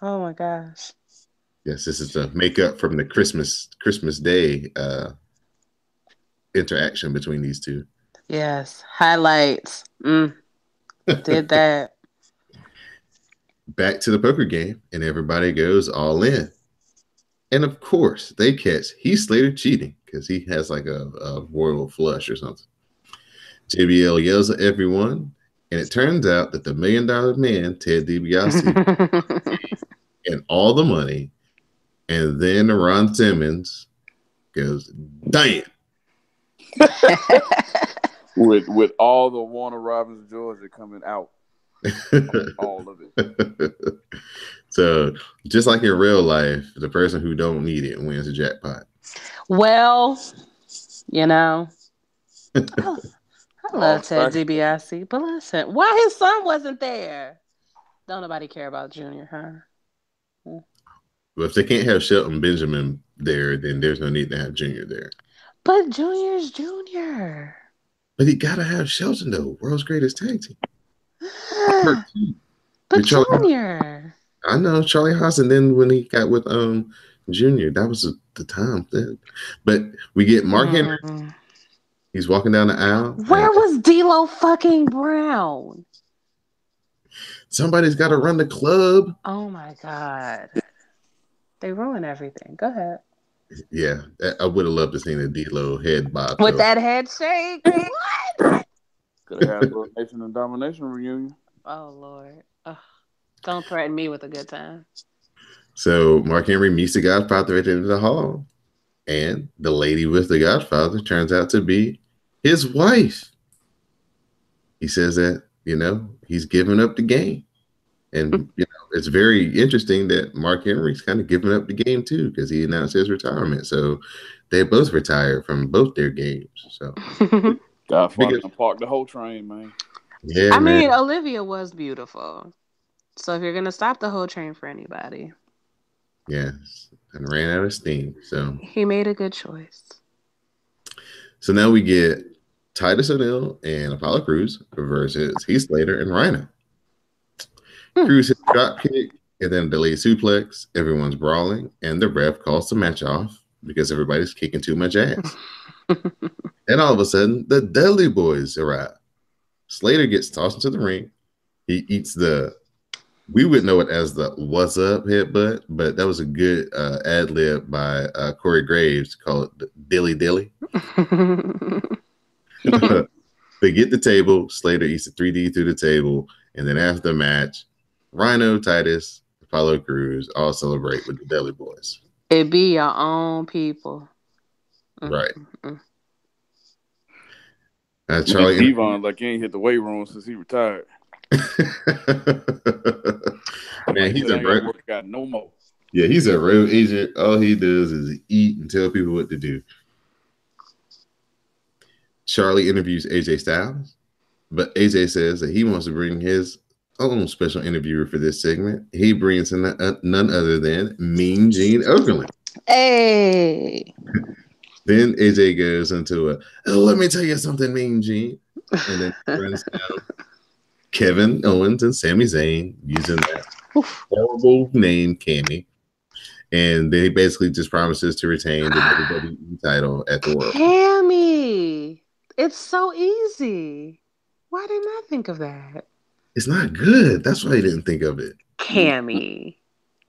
Oh my gosh. Yes, this is the makeup from the Christmas Day interaction between these two. Yes, highlights. Did that. Back to the poker game, and everybody goes all in. And of course, they catch Heath Slater cheating because he has like a royal flush or something. JBL yells at everyone, and it turns out that the $1 Million Man, Ted DiBiase, and all the money. And then Ron Simmons goes, damn. with all the Warner Robins Georgia coming out. All of it. So just like in real life, the person who don't need it wins the jackpot. Well, I love Ted DiBiase, but listen, why his son wasn't there? Don't nobody care about Junior, huh? Well, if they can't have Shelton Benjamin there, then there's no need to have Junior there. But Junior's Junior. But he gotta have Shelton though, world's greatest tag team. But Junior. I know Charlie Haas, and then when he got with Junior, that was the time then. But we get Mark Henry. He's walking down the aisle. Where was D'Lo fucking Brown? Somebody's got to run the club. Oh my God. They ruin everything. Go ahead. Yeah, I would have loved to see a D'Lo head bob. With that head shake? What? Could have had a Nation and Domination reunion. Oh, Lord. Ugh. Don't threaten me with a good time. So Mark Henry meets the Godfather at the end of the hall. And the lady with the Godfather turns out to be his wife. He says that, he's giving up the game. And, it's very interesting that Mark Henry's kind of giving up the game, too, because he announced his retirement. So they both retired from both their games. So Godfather parked the whole train, man. Yeah, I mean, Olivia was beautiful. So if you're going to stop the whole train for anybody. Yes, and ran out of steam. So he made a good choice. So now we get Titus O'Neil and Apollo Crews versus Heath Slater and Rhino. Crews hits a drop kick and then a delayed suplex. Everyone's brawling, and the ref calls the match off because everybody's kicking too much ass. And all of a sudden, the Dudley Boys arrive. Slater gets tossed into the ring. He eats we would know it as the "What's Up" headbutt, but that was a good ad lib by Corey Graves called Dilly Dilly. They get the table. Slater eats the 3D through the table, and then after the match, Rhino, Titus, Apollo Crews all celebrate with the Dudley Boys. It be your own people. Right. Charlie Devon, like he ain't hit the weight room since he retired. Man, he's got no more. Yeah, he's a road agent. All he does is eat and tell people what to do. Charlie interviews AJ Styles, but AJ says that he wants to bring his own special interviewer for this segment. He brings in none other than Mean Gene Okerlund. Hey. Then AJ goes into let me tell you something, Mean Gene. And then runs down Kevin Owens and Sami Zayn using that horrible name, Cammy. And then he basically just promises to retain the WWE title at the World. Cammy. It's so easy. Why didn't I think of that? It's not good. That's why I didn't think of it. Cammy.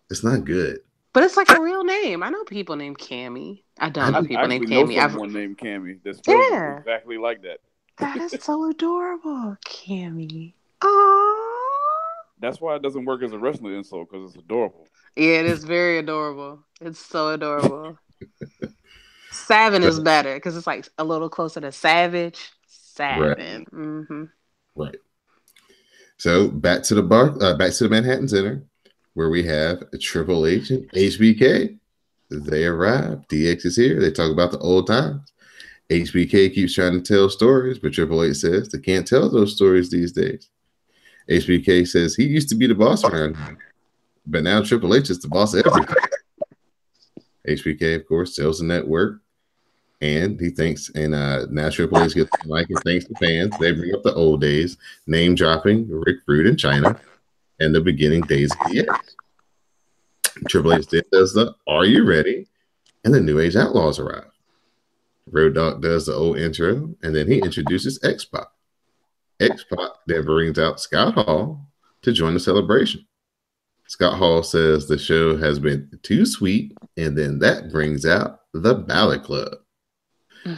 It's not good. But it's like a real name. I know people named Cammy. I don't know people named Cammy. I know someone named Cammy that's spelled exactly like that. That is so adorable, Cammy. Aww. That's why it doesn't work as a wrestling insult, because it's adorable. Yeah, it is very adorable. It's so adorable. Savin is better because it's like a little closer to Savage. Savin. Right. Mm-hmm. Right. So back to the Manhattan Center, where we have Triple H and HBK. They arrive. DX is here. They talk about the old times. HBK keeps trying to tell stories, but Triple H says they can't tell those stories these days. HBK says he used to be the boss around here, but now Triple H is the boss of everything. HBK, of course, tells the network, and he thinks, and now Triple H gets the mic and thanks the fans. They bring up the old days, name dropping Rick Rude in China, and the beginning days of DX. Triple H then does the "Are you ready?" and the New Age Outlaws arrive. Road Dogg does the old intro, and then he introduces X-Pac. X-Pac then brings out Scott Hall to join the celebration. Scott Hall says the show has been too sweet, and then that brings out the Ballet Club.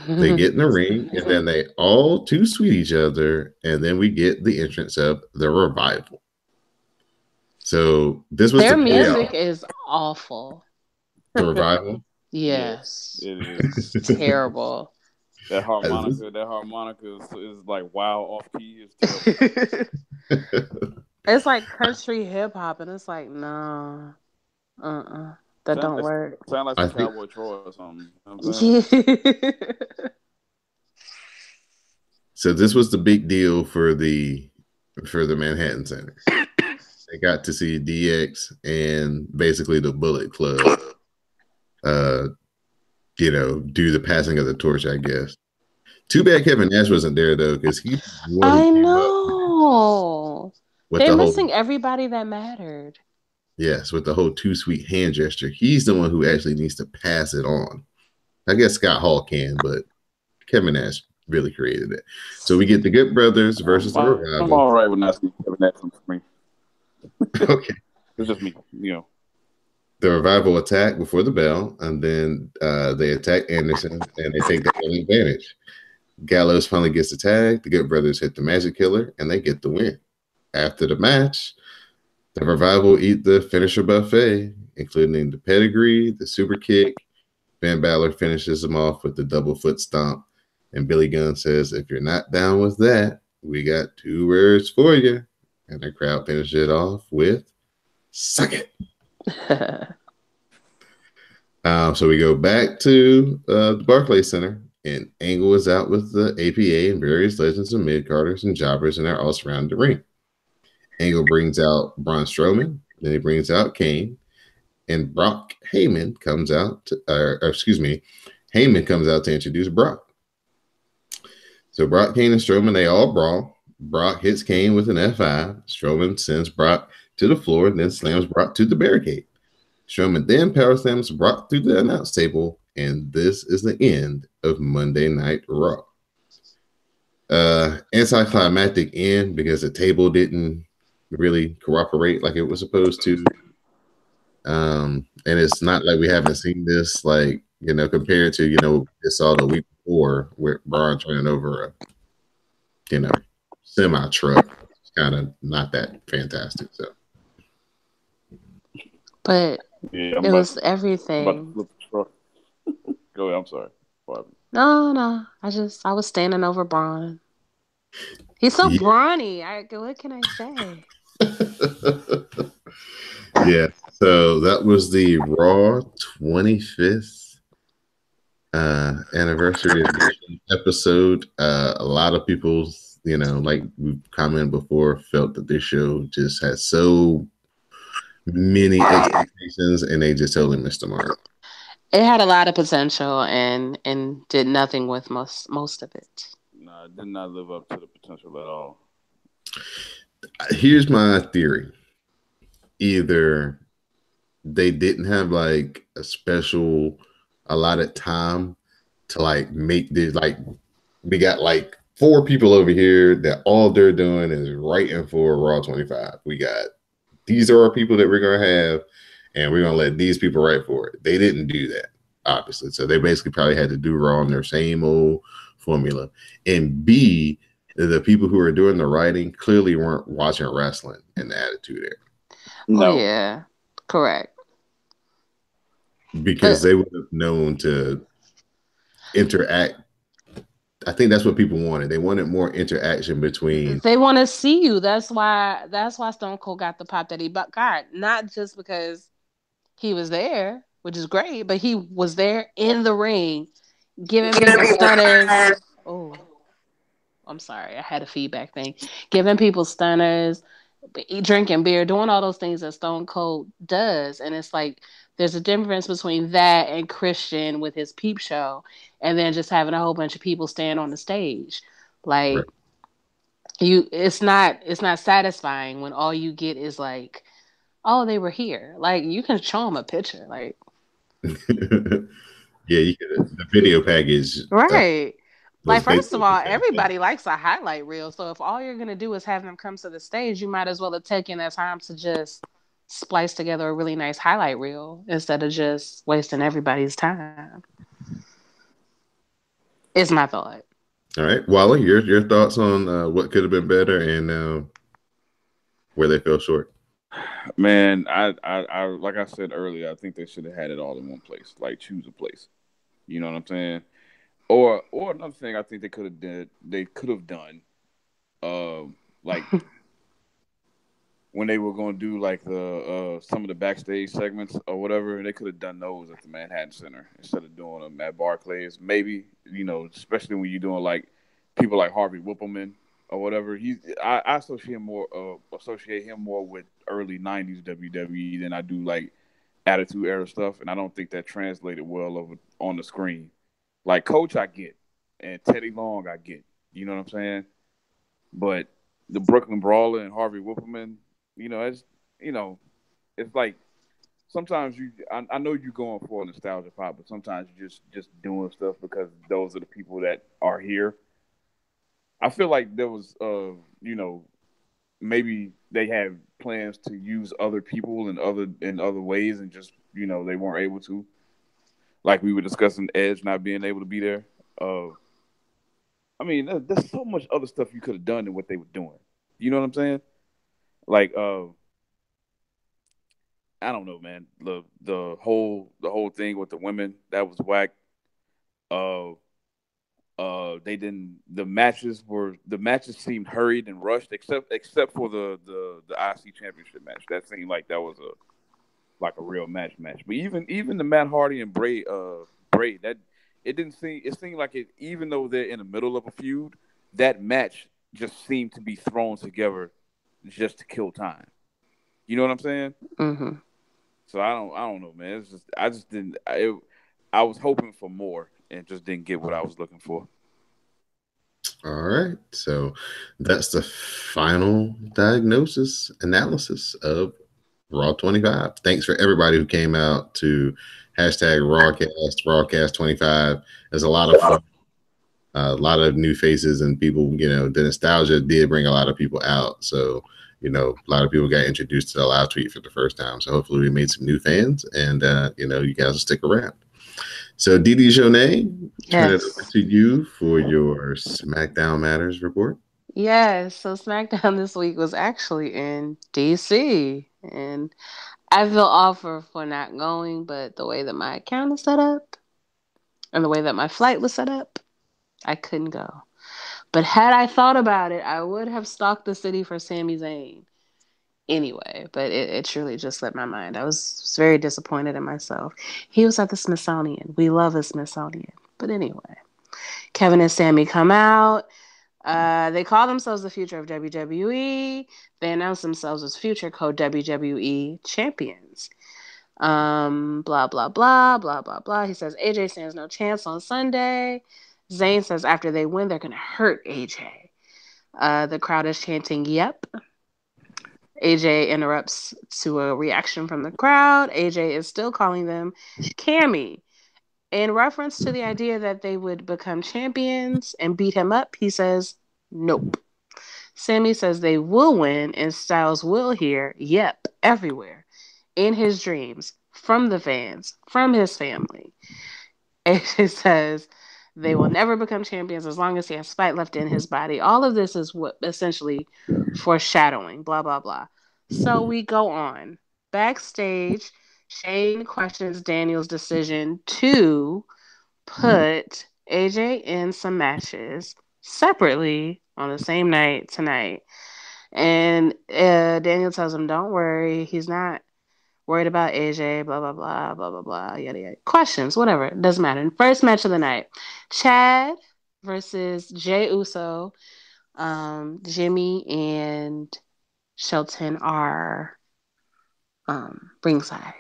They get in the ring, and then they all too sweet each other, and then we get the entrance of the Revival. So this was their music is awful. The Revival? Yes. It is terrible. That harmonica is like wild off key. It's terrible. It's like country hip hop, and it's like, no, that don't work. Sound like some Cowboy Troy or something. You know So this was the big deal for the Manhattan Center. They got to see DX and basically the Bullet Club, do the passing of the torch, I guess. Too bad Kevin Nash wasn't there though, because he. I know. They're missing everybody that mattered. Yes, with the whole too sweet hand gesture. He's the one who actually needs to pass it on. I guess Scott Hall can, but Kevin Nash really created it. So we get the Good Brothers versus the Revival. I'm all right with not seeing Kevin Nash on the screen. Okay. It's just me, The Revival attack before the bell, and then they attack Anderson, and they take the early advantage. Gallows finally gets the tag. The Good Brothers hit the Magic Killer, and they get the win. After the match, the Revival eat the finisher buffet, including the pedigree, the super kick. Finn Balor finishes them off with the double foot stomp, and Billy Gunn says, "If you're not down with that, we got 2 words for you." And the crowd finished it off with "Suck it." So we go back to the Barclays Center, and Angle is out with the APA and various legends and mid-carders and jobbers, and they're all surrounding the ring. Angle brings out Braun Strowman, then he brings out Kane, and Heyman comes out to introduce Brock. So Brock, Kane, and Strowman, they all brawl. Brock hits Kane with an F5. Strowman sends Brock to the floor and then slams Brock to the barricade. Strowman then power slams Brock through the announce table, and this is the end of Monday Night Raw. Anticlimactic end because the table didn't really cooperate like it was supposed to. And it's not like we haven't seen this, compared to, we saw the week before with Braun turning over a, semi truck. It's kind of not that fantastic. So But Yeah, it was I'm about to everything. flip the truck. Go ahead. I'm sorry. What No. I was standing over Braun. He's so Yeah. brawny. What can I say? Yeah. So that was the Raw 25th anniversary edition episode. A lot of people, like we commented before, felt that this show just had so many expectations and they just totally missed the mark. It had a lot of potential and did nothing with most of it. Nah, it did not live up to the potential at all. Here's my theory. Either they didn't have like a special allotted time to like make this, like we got like 4 people over here that all they're doing is writing for Raw 25. We got these are our people that we're gonna have, and we're gonna let these people write for it. They didn't do that, obviously. So they basically probably had to do Raw in their same old formula. And B, the people who are doing the writing clearly weren't watching wrestling and the attitude there. Oh No. yeah, correct. Because But they would have known to interact. I think that's what people wanted. They wanted more interaction between. they want to see you. That's why Stone Cold got the pop that he got. Not just because he was there, which is great, but he was there in the ring, giving people stunners. Oh, I'm sorry, I had a feedback thing. Giving people stunners, drinking beer, doing all those things that Stone Cold does, and it's like there's a difference between that and Christian with his peep show, and then just having a whole bunch of people stand on the stage. Right. Like it's not satisfying when all you get is like, oh, they were here. Like you can show them a picture, like Yeah, you could. The video package right. was Like first basically of the all, same thing. everybody likes a highlight reel. So if all you're gonna do is have them come to the stage, you might as well have taken that time to just splice together a really nice highlight reel instead of just wasting everybody's time. Is my thought. All right, Wally, your thoughts on what could have been better and where they fell short. Man, I like I said earlier, I think they should have had it all in one place. Like choose a place. You know what I'm saying? Or another thing I think they could have done, like when they were going to do like the some of the backstage segments or whatever, they could have done those at the Manhattan Center instead of doing them at Barclays. Maybe especially when you're doing like people like Harvey Whippleman or whatever. I associate him more with early '90s WWE than I do like Attitude Era stuff, and I don't think that translated well over on the screen. Like Coach, I get, and Teddy Long, I get. You know what I'm saying? But the Brooklyn Brawler and Harvey Whippleman, it's it's like sometimes I know you're going for a nostalgia pop, but sometimes you're just doing stuff because those are the people that are here. I feel like there was maybe they had plans to use other people in other ways and just they weren't able to. Like we were discussing Edge not being able to be there. I mean, there's so much other stuff you could have done than what they were doing. You know what I'm saying? Like, I don't know, man. The whole thing with the women that was whack. Uh, they didn't. The matches seemed hurried and rushed, except for the IC championship match. That seemed like that was a real match. But even the Matt Hardy and Bray that it didn't seem. It seemed like it, even though they're in the middle of a feud, that match just seemed to be thrown together just to kill time. You know what I'm saying? Mm-hmm. So I don't know, man. I just didn't. I was hoping for more and just didn't get what I was looking for. All right, so that's the final diagnosis analysis of Raw 25. Thanks for everybody who came out to hashtag Rawcast 25. There's a lot of fun, a lot of new faces and people. The nostalgia did bring a lot of people out. So a lot of people got introduced to the live tweet for the first time. So hopefully we made some new fans, and you guys will stick around. So Didi Jonay, turn it over Yes. to you for your SmackDown Matters report. Yes, so SmackDown this week was actually in DC. And I feel awful for not going, but the way that my account is set up and the way that my flight was set up, I couldn't go. But had I thought about it, I would have stalked the city for Sami Zayn anyway. But it truly just slipped my mind. I was very disappointed in myself. He was at the Smithsonian. We love a Smithsonian. But anyway, Kevin and Sami come out. They call themselves the future of WWE. They announce themselves as future co-WWE champions. Blah, blah, blah, blah, blah, blah. He says AJ stands no chance on Sunday. Zayn says after they win, they're going to hurt AJ. The crowd is chanting, yep. AJ interrupts to a reaction from the crowd. AJ is still calling them Cammy. In reference to the idea that they would become champions and beat him up, he says, nope. Sami says they will win and Styles will hear, yep, everywhere, in his dreams, from the fans, from his family. AJ says they will never become champions as long as he has spite left in his body. All of this is what essentially foreshadowing, blah, blah, blah. So we go on. Backstage, Shane questions Daniel's decision to put AJ in some matches separately on the same night tonight. And Daniel tells him, don't worry, he's not worried about AJ, blah, blah, blah, blah, blah, blah, yada, yada. Questions, whatever, it doesn't matter. First match of the night, Chad versus Jay Uso. Jimmy and Shelton are ringside.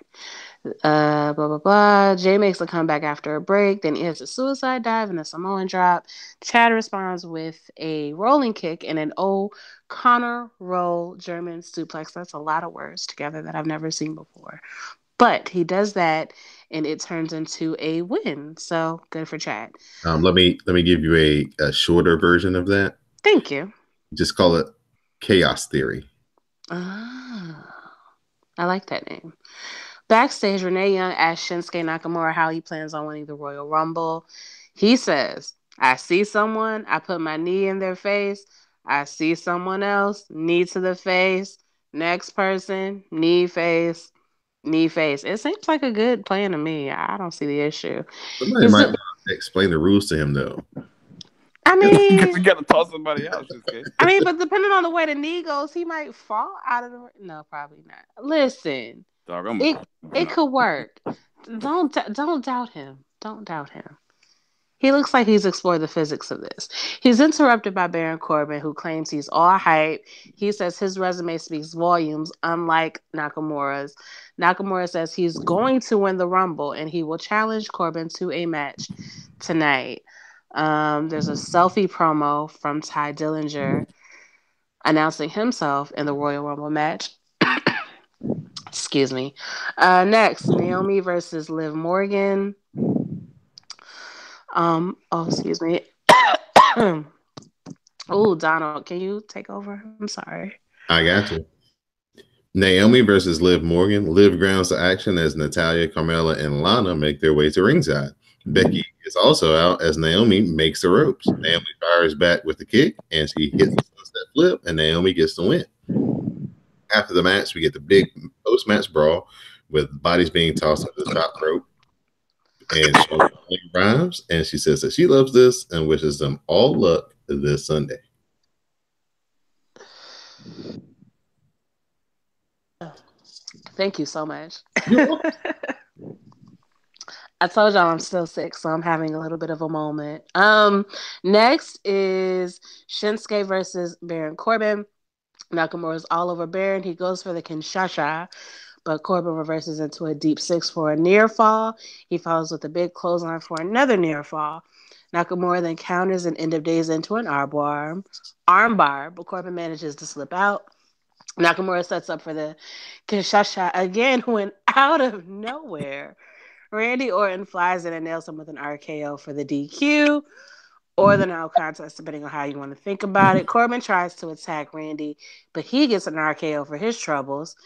Blah, blah, blah. Jay makes a comeback after a break. Then he hits a suicide dive and a Samoan drop. Chad responds with a rolling kick and an O'Connor roll German suplex. That's a lot of words together that I've never seen before. But he does that and it turns into a win. So good for Chad. Let me give you a shorter version of that. Thank you. Just call it Chaos Theory. Ah, I like that name. Backstage, Renee Young asks Shinsuke Nakamura how he plans on winning the Royal Rumble. He says, I see someone, I put my knee in their face. I see someone else, knee to the face. Next person, knee face, knee face. It seems like a good plan to me. I don't see the issue. Somebody might want to explain the rules to him, though. I mean, we got to toss somebody out. But depending on the way the knee goes, he might fall out of the. No, probably not. Listen, Dog, it could work. Don't doubt him. Don't doubt him. He looks like he's explored the physics of this. He's interrupted by Baron Corbin, who claims he's all hype. He says his resume speaks volumes, unlike Nakamura's. Nakamura says he's going to win the Rumble, and he will challenge Corbin to a match tonight. There's a selfie promo from Ty Dillinger announcing himself in the Royal Rumble match. Excuse me. Next, Naomi versus Liv Morgan. Excuse me. Oh, Donald, can you take over? I'm sorry. I got you. Naomi versus Liv Morgan. Liv grounds the action as Natalya, Carmella, and Lana make their way to ringside. Becky is also out as Naomi makes the ropes. Naomi fires back with the kick, and she hits the sunset flip, and Naomi gets the win. After the match, we get the big post-match brawl with bodies being tossed into the top rope. And she rhymes, and she says that she loves this and wishes them all luck this Sunday. Thank you so much. I told y'all I'm still sick, so I'm having a little bit of a moment. Next is Shinsuke versus Baron Corbin. Nakamura's all over Baron. He goes for the Kinshasa, but Corbin reverses into a deep six for a near fall. He follows with a big clothesline for another near fall. Nakamura then counters and end of days into an armbar, but Corbin manages to slip out. Nakamura sets up for the Kinshasa again when out of nowhere, Randy Orton flies in and nails him with an RKO for the DQ or the no contest, depending on how you want to think about it. Corbin tries to attack Randy, but he gets an RKO for his troubles.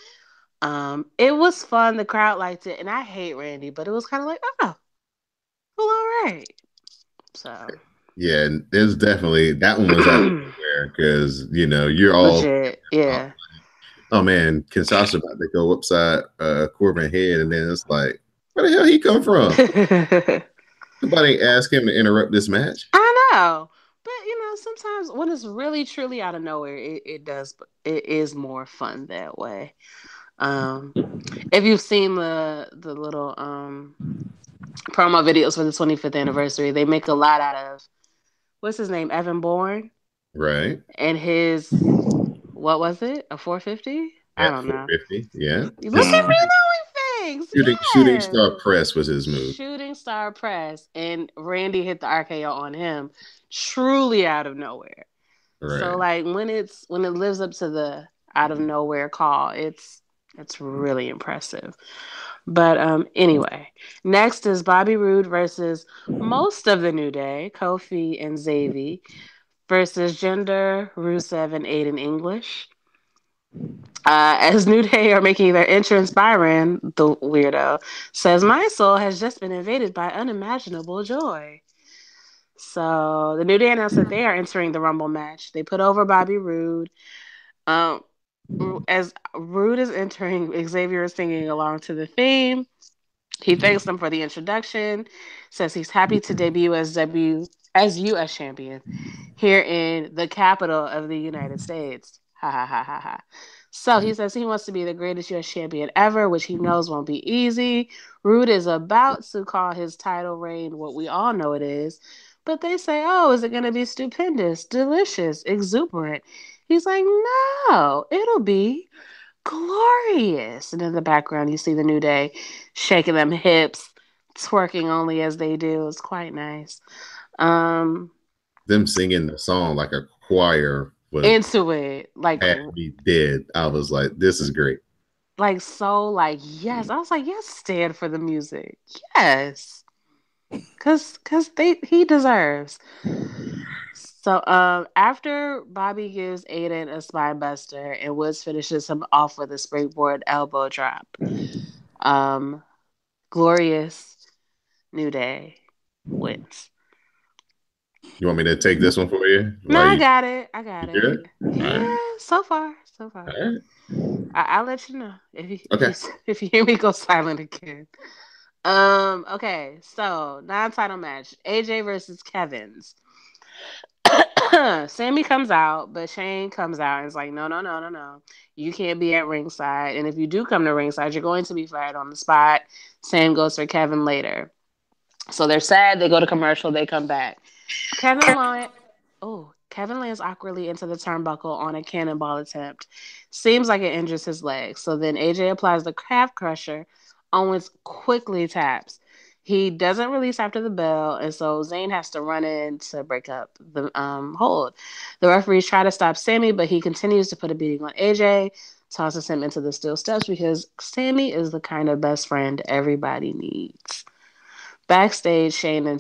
It was fun. The crowd liked it, and I hate Randy, but it was kind of like, oh, well, all right. So yeah, there's definitely that one was out where there because you're all, legit. Yeah. oh man, can Sasha about to go upside Corbin head, and then it's like, where the hell he come from? Somebody asked him to interrupt this match. I know. But sometimes when it's really truly out of nowhere, it does. It is more fun that way. Um, if you've seen the little promo videos for the 25th anniversary, they make a lot out of what's his name, Evan Bourne, Right. and his what was it, a 450? I At don't know. 450. Yeah. Look His at me Mhm. knowing things. shooting Yes. star press was his move. Shooting star press, and Randy hit the RKO on him, truly out of nowhere. So Right. like when it lives up to the out of nowhere call, it's really impressive. But anyway, next is Bobby Roode versus most of the New Day, Kofi and Xavier versus Jinder, Rusev, and Aiden English. As New Day are making their entrance, Byron, the weirdo, says, "My soul has just been invaded by unimaginable joy." So the New Day announced that they are entering the Rumble match. They put over Bobby Roode. Um, as Roode is entering, Xavier is singing along to the theme. He thanks them for the introduction, says he's happy to debut as U.S. champion here in the capital of the United States. Ha ha ha ha ha. So he says he wants to be the greatest U.S. champion ever, which he knows won't be easy. Roode is about to call his title reign what we all know it is. But they say, oh, is it going to be stupendous, delicious, exuberant? He's like, no, it'll be glorious. And in the background, you see the New Day shaking them hips, twerking only as they do. It's quite nice. Um, Them singing the song like a choir was into it, had me dead. I was like, this is great. like yes. I was like, yes, stand for the music, yes, cause he deserves. So after Bobby gives Aiden a spine buster and Woods finishes him off with a springboard elbow drop, um, glorious New Day wins. You want me to take this one for you? No, Why I you, got it. I got you it. good? All Yeah, right. so far, so far. All right. I'll let you know if you Okay. if you hear me go silent again. Okay, so non-title match: AJ versus Kevin's. Sammy comes out, but Shane comes out and is like, no, no, no, no, no. You can't be at ringside. And if you do come to ringside, you're going to be fired on the spot. Sam goes for Kevin later. So they're sad. They go to commercial. They come back. Kevin lands awkwardly into the turnbuckle on a cannonball attempt. Seems like it injures his leg. So then AJ applies the calf crusher. Owens quickly taps. He doesn't release after the bell, and so Zayn has to run in to break up the hold. The referees try to stop Sammy, but he continues to put a beating on AJ, tosses him into the steel steps because Sammy is the kind of best friend everybody needs. Backstage, Shane and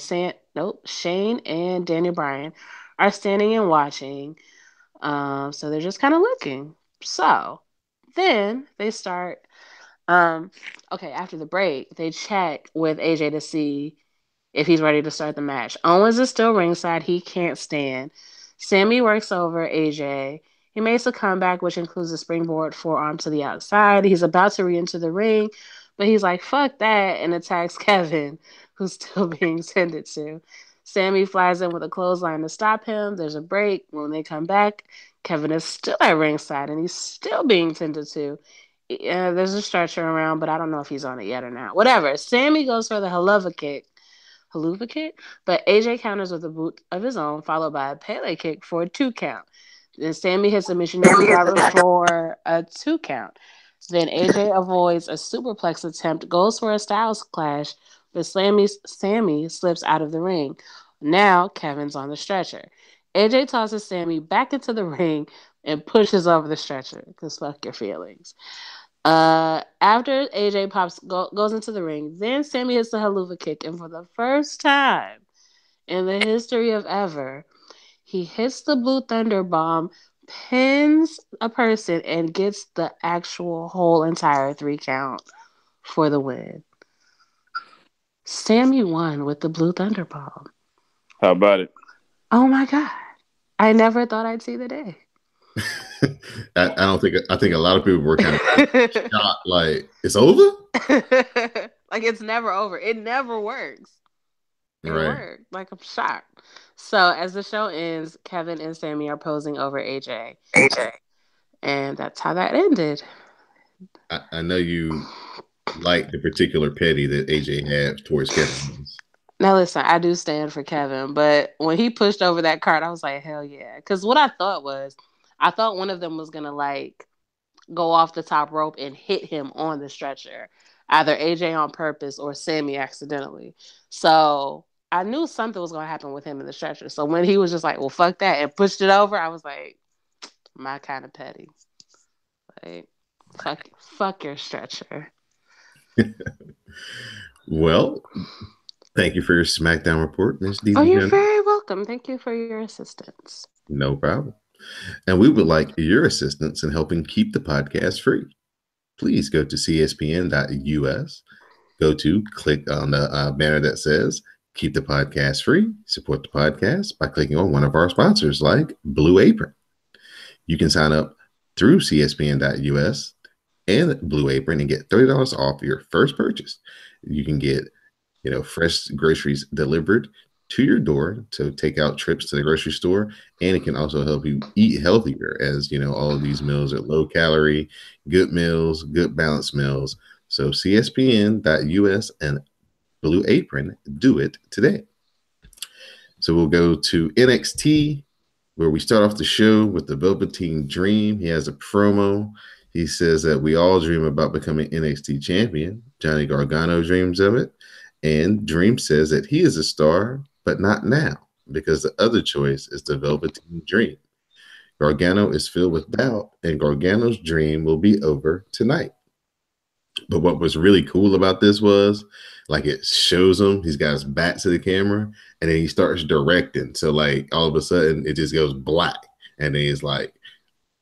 Daniel Bryan are standing and watching. So they're just kind of looking. So then they start. Okay, after the break, they check with AJ to see if he's ready to start the match. Owens is still ringside. He can't stand. Sammy works over AJ. He makes a comeback, which includes a springboard forearm to the outside. He's about to re-enter the ring, but he's like, fuck that, and attacks Kevin, who's still being tended to. Sammy flies in with a clothesline to stop him. There's a break. When they come back, Kevin is still at ringside, and he's still being tended to. There's a stretcher around, but I don't know if he's on it yet or not. Whatever. Sammy goes for the Haluva kick, but AJ counters with a boot of his own, followed by a Pele kick for a 2 count. Then Sammy hits a missionary driver for a 2 count. Then AJ avoids a superplex attempt, goes for a Styles clash, but Sammy slips out of the ring. Now Kevin's on the stretcher. AJ tosses Sammy back into the ring and pushes over the stretcher because fuck your feelings. After AJ goes into the ring, then Sammy hits the haluva kick, and for the first time in the history of ever, he hits the Blue Thunder Bomb, pins a person, and gets the actual whole entire 3 count for the win. Sammy won with the Blue Thunder Bomb. How about it? Oh my god! I never thought I'd see the day. I don't think. I think a lot of people were kind of shocked. Like, it's over. Like, it's never over. It never works. It Right. worked. Like, I'm shocked. So as the show ends, Kevin and Sammy are posing over AJ. And that's how that ended. I know you like the particular petty that AJ had towards Kevin. Now listen, I do stand for Kevin, but when he pushed over that cart, I was like, hell yeah. Because what I thought one of them was gonna like go off the top rope and hit him on the stretcher, either AJ on purpose or Sammy accidentally. So I knew something was gonna happen with him in the stretcher. So when he was just like, well, fuck that, and pushed it over, I was like, my kind of petty. Like, fuck your stretcher. Well, thank you for your SmackDown report, Miss D. Oh, you're very welcome. Thank you for your assistance. No problem. And we would like your assistance in helping keep the podcast free. Please go to cspn.us. Click on the banner that says keep the podcast free. Support the podcast by clicking on one of our sponsors like Blue Apron. You can sign up through cspn.us and Blue Apron and get $30 off your first purchase. You can get, fresh groceries delivered to your door to take out trips to the grocery store, and it can also help you eat healthier, as all of these meals are low calorie, good meals, good balanced meals. So cspn.us and Blue Apron, do it today. So we'll go to NXT, where we start off the show with the Velveteen Dream. He has a promo. He says that we all dream about becoming NXT champion. Johnny Gargano dreams of it. And Dream says that he is a star, but not now, because the other choice is the Velveteen Dream. Gargano is filled with doubt, and Gargano's dream will be over tonight. But what was really cool about this was, like, it shows him, he's got his back to the camera, and then he starts directing. So, like, all of a sudden, it just goes black, and then he's like,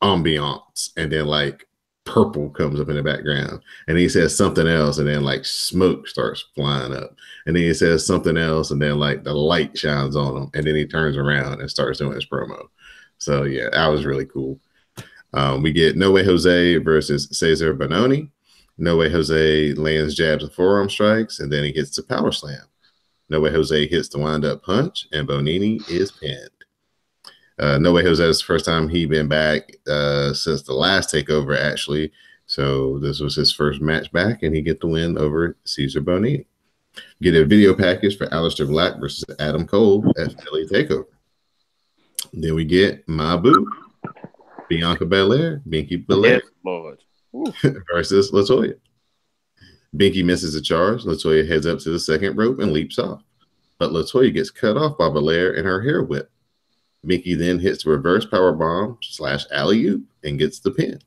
ambiance, and then, like, purple comes up in the background, and he says something else, and then like smoke starts flying up, and then he says something else, and then like the light shines on him, and then he turns around and starts doing his promo. So yeah, that was really cool. We get No Way Jose versus Cesar Bononi. No Way Jose lands jabs and forearm strikes, and then he hits the power slam. No Way Jose hits the wind-up punch, and Bonini is pinned. No Way Jose's first time he been back since the last takeover, actually. So this was his first match back, and he get the win over Cesar Bonini. Get a video package for Aleister Black versus Adam Cole at Philly Takeover. Then we get Mabu, Bianca Belair, Binky Belair, Lord, versus Latoya. Binky misses a charge. Latoya heads up to the second rope and leaps off, but Latoya gets cut off by Belair in her hair whip. Binky then hits the reverse powerbomb / alley-oop and gets the pin.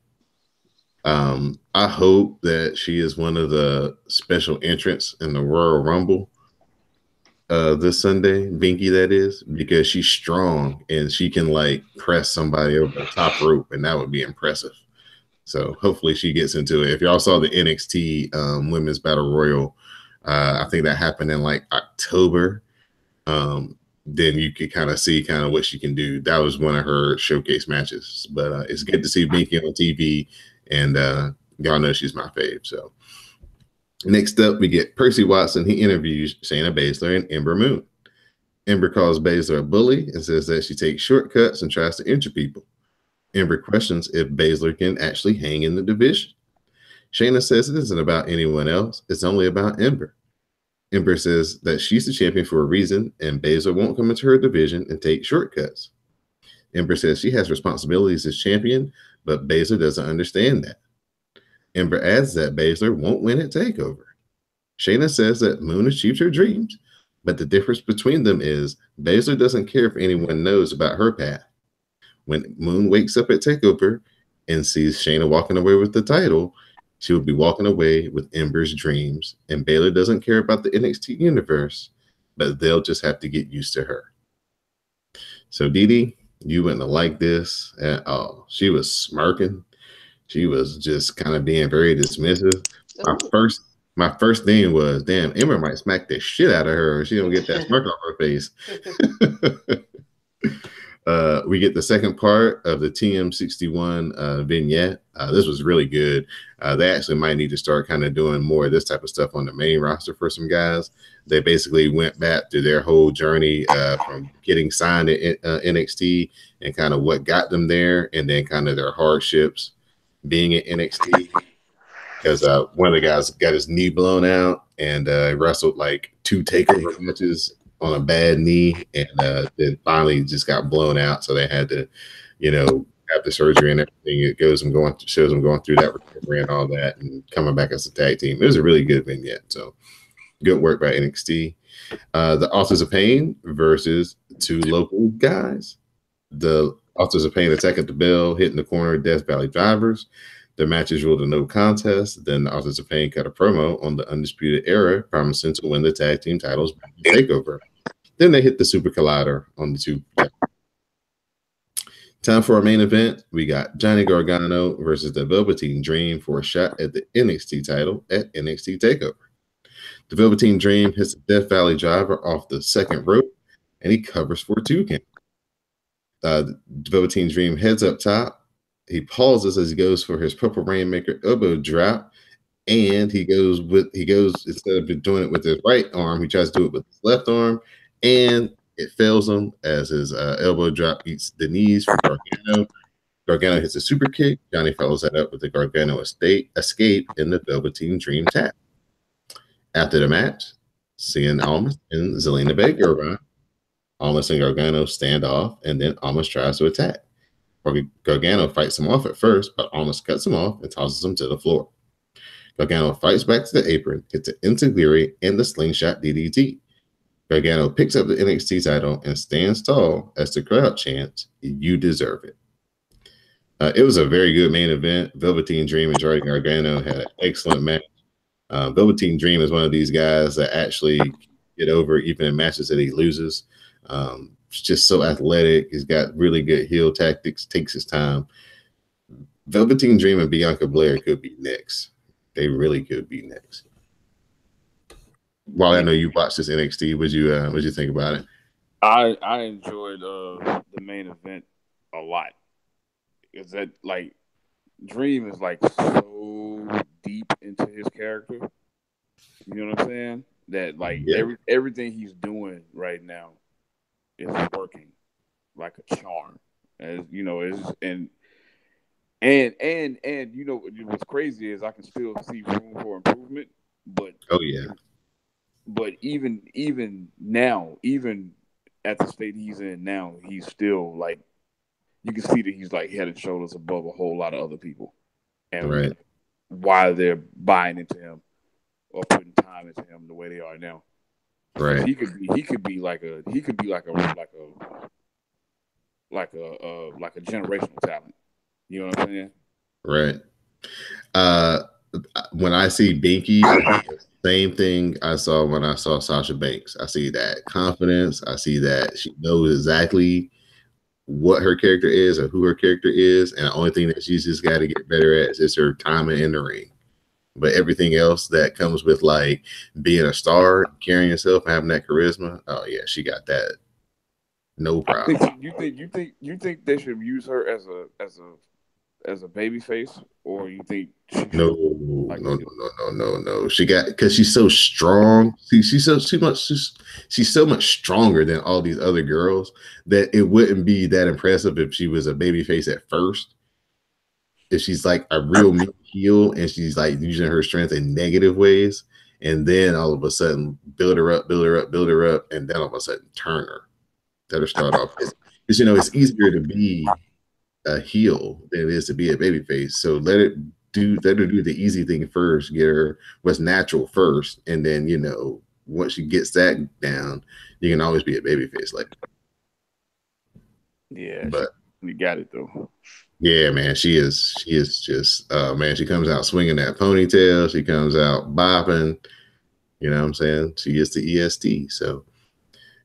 I hope that she is one of the special entrants in the Royal Rumble this Sunday, Binky that is, because she's strong and she can like press somebody over the top rope, and that would be impressive. So hopefully she gets into it. If y'all saw the NXT Women's Battle Royal, I think that happened in like October. Then you could kind of see kind of what she can do. That was one of her showcase matches. But it's good to see Binky on TV, and y'all know she's my fave. So next up, we get Percy Watson. He interviews Shayna Baszler and Ember Moon. Ember calls Baszler a bully and says that she takes shortcuts and tries to injure people. Ember questions if Baszler can actually hang in the division. Shayna says it isn't about anyone else. It's only about Ember. Ember says that she's the champion for a reason, and Baszler won't come into her division and take shortcuts. Ember says she has responsibilities as champion, but Baszler doesn't understand that. Ember adds that Baszler won't win at TakeOver. Shayna says that Moon achieved her dreams, but the difference between them is Baszler doesn't care if anyone knows about her path. When Moon wakes up at TakeOver and sees Shayna walking away with the title, she will be walking away with Ember's dreams, and Baszler doesn't care about the NXT universe, but they'll just have to get used to her. So, Dee, you wouldn't have liked this at all. She was smirking. She was just kind of being very dismissive. My first thing was, damn, Ember might smack the shit out of her if she don't get that smirk off her face. We get the second part of the TM61 vignette. This was really good. They actually might need to start kind of doing more of this type of stuff on the main roster for some guys. They basically went back to their whole journey from getting signed at NXT and kind of what got them there, and then kind of their hardships being at NXT. Because one of the guys got his knee blown out and wrestled like 2 takeover matches on a bad knee, and then finally just got blown out. So they had to, have the surgery and everything. It shows them going through that recovery and all that, and coming back as a tag team. It was a really good vignette. So good work by NXT. The Authors of Pain versus 2 local guys. The Authors of Pain attack at the bell, hitting the corner, Death Valley Drivers. The match is ruled a no contest. Then the Authors of Pain cut a promo on the Undisputed Era, promising to win the tag team titles back in TakeOver. Then they hit the Super Collider on the 2. Time for our main event. We got Johnny Gargano versus the Velveteen Dream for a shot at the NXT title at NXT TakeOver. The Velveteen Dream hits the Death Valley Driver off the second rope, and he covers for a 2 count. The Velveteen Dream heads up top. He pauses as he goes for his Purple Rainmaker elbow drop, and he goes instead of doing it with his right arm, he tries to do it with his left arm, and it fails him as his elbow drop eats the knees for Gargano. Gargano hits a super kick. Johnny follows that up with the Gargano escape in the Velveteen Dream tap. After the match, Cien Almas and Zelina Vega arrive. Almas and Gargano stand off, and then Almas tries to attack. Gargano fights him off at first, but Almas cuts him off and tosses him to the floor. Gargano fights back to the apron, hits an Enzuigiri and the slingshot DDT. Gargano picks up the NXT title and stands tall as the crowd chants, "You deserve it." It was a very good main event. Velveteen Dream and Johnny Gargano had an excellent match. Velveteen Dream is one of these guys that actually get over even in matches that he loses. Just so athletic. He's got really good heel tactics, takes his time. Velveteen Dream and Bianca Belair could be next. They really could be next. While I know you watched this NXT, what'd you think about it? I enjoyed the main event a lot. Is that like Dream is like so deep into his character. You know what I'm saying? That like everything he's doing right now is working like a charm. As you know, and you know what's crazy is I can still see room for improvement. But But even now, even at the state he's in now, he's still like you can see that he's like head and shoulders above a whole lot of other people, and why they're buying into him or putting time into him the way they are now. Right. He could be like a generational talent. You know what I'm saying? Right. When I see Binky, same thing I saw when I saw Sasha Banks. I see that confidence. I see that she knows exactly what her character is or who her character is, and the only thing that she's just got to get better at is her timing in the ring. But everything else that comes with like being a star, carrying yourself, and having that charisma, oh yeah, she got that. No problem. You think they should use her as a baby face, or you think no. She got because she's so strong. She's so much stronger than all these other girls that it wouldn't be that impressive if she was a baby face at first. If she's like a real heel and she's like using her strength in negative ways, and then all of a sudden build her up, and then all of a sudden turn her. That'll start off because it's easier to be a heel than it is to be a baby face. So let her do the easy thing first, get her what's natural first, and then once she gets that down, you can always be a baby face later. Yeah, but you got it though. Yeah, man, she is just man, she comes out swinging that ponytail, she comes out bopping, you know what I'm saying? She gets the EST. So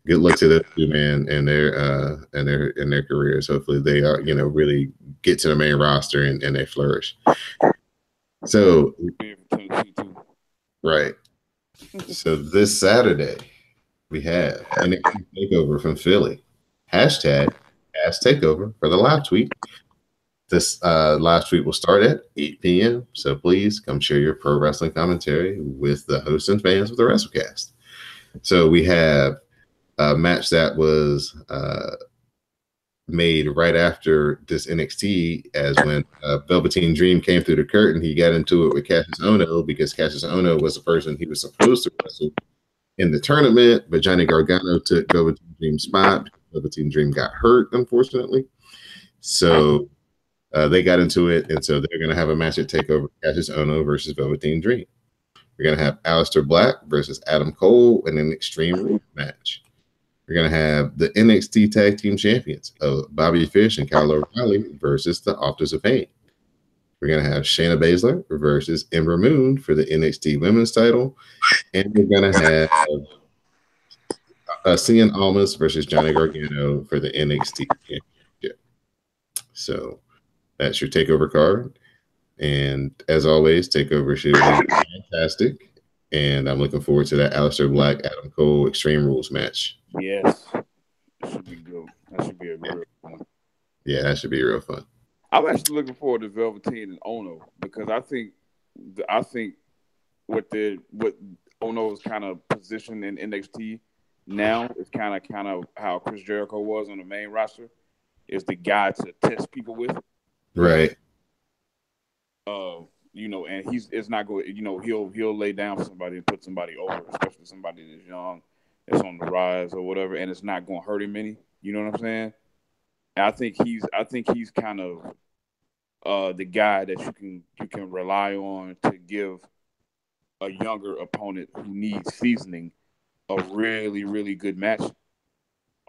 good luck to those two, man, and their careers. Hopefully they are, really get to the main roster and they flourish. So right. So this Saturday we have NXT TakeOver from Philly. # WrassleCast takeover for the live tweet. This live tweet will start at 8 p.m. So please come share your pro wrestling commentary with the hosts and fans of the WrassleCast. So we have a match that was made right after this NXT, as when Velveteen Dream came through the curtain. He got into it with Cassius Ohno because Cassius Ohno was the person he was supposed to wrestle in the tournament, but Johnny Gargano took Velveteen Dream's spot. Velveteen Dream got hurt, unfortunately. So they got into it, and so they're going to have a match at TakeOver, Cassius Ohno versus Velveteen Dream. We're going to have Aleister Black versus Adam Cole in an Extreme Rules match. We're going to have the NXT Tag Team Champions of Bobby Fish and Kyle O'Reilly versus the Authors of Pain. We're going to have Shayna Baszler versus Ember Moon for the NXT Women's title. And we're going to have Cien Almas versus Johnny Gargano for the NXT Championship. So that's your TakeOver card. And as always, TakeOver should be fantastic. And I'm looking forward to that Aleister Black, Adam Cole Extreme Rules match. Yes. That should be good. That should be a real fun. Yeah, that should be real fun. I'm actually looking forward to Velveteen and Ono because I think what Ono's kind of position in NXT now is kind of how Chris Jericho was on the main roster, is the guy to test people with. Right. And it's not going. He'll lay down for somebody and put somebody over, especially somebody that's young, that's on the rise or whatever, and it's not going to hurt him any. You know what I'm saying? And I think he's kind of the guy that you can rely on to give a younger opponent who needs seasoning a really, really good match,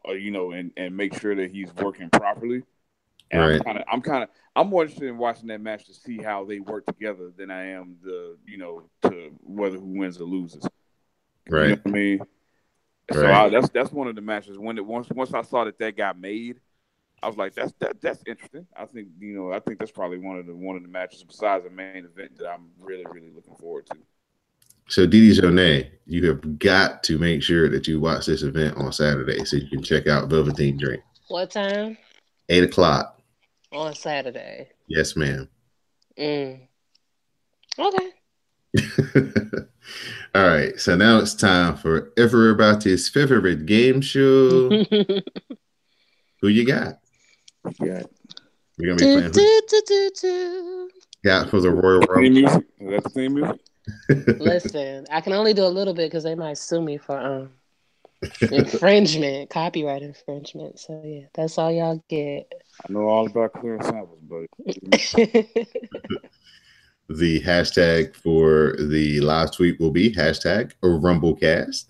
and make sure that he's working properly. And right. I'm more interested in watching that match to see how they work together than I am to whether who wins or loses. Right. You know what I mean? Right. So that's one of the matches. Once I saw that got made, I was like, that's interesting. I think that's probably one of the matches besides the main event that I'm really, really looking forward to. So Didi Jonay, you have got to make sure that you watch this event on Saturday so you can check out Velveteen Dream. What time? 8 o'clock. On Saturday. Yes, ma'am. Okay. All right. So now it's time for everybody's favorite game show. Who you got? Yeah. We're gonna be playing. Got for the Royal Rumble. Is that the theme music? Listen, I can only do a little bit because they might sue me for infringement, copyright infringement. So yeah, that's all y'all get. I know all about clearing samples, buddy. The hashtag for the live tweet will be hashtag RumbleCast.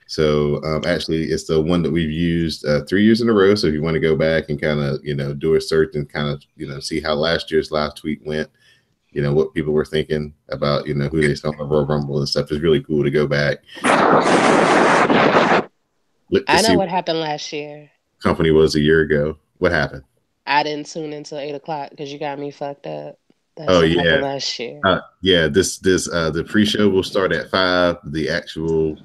So actually, it's the one that we've used 3 years in a row. So if you want to go back and kind of do a search and kind of see how last year's live tweet went, what people were thinking about who they saw on the Royal Rumble and stuff, is really cool to go back. I know what happened last year. Company was a year ago. What happened? I didn't tune until 8 o'clock because you got me fucked up. That's what happened last year. This the pre-show will start at 5. The actual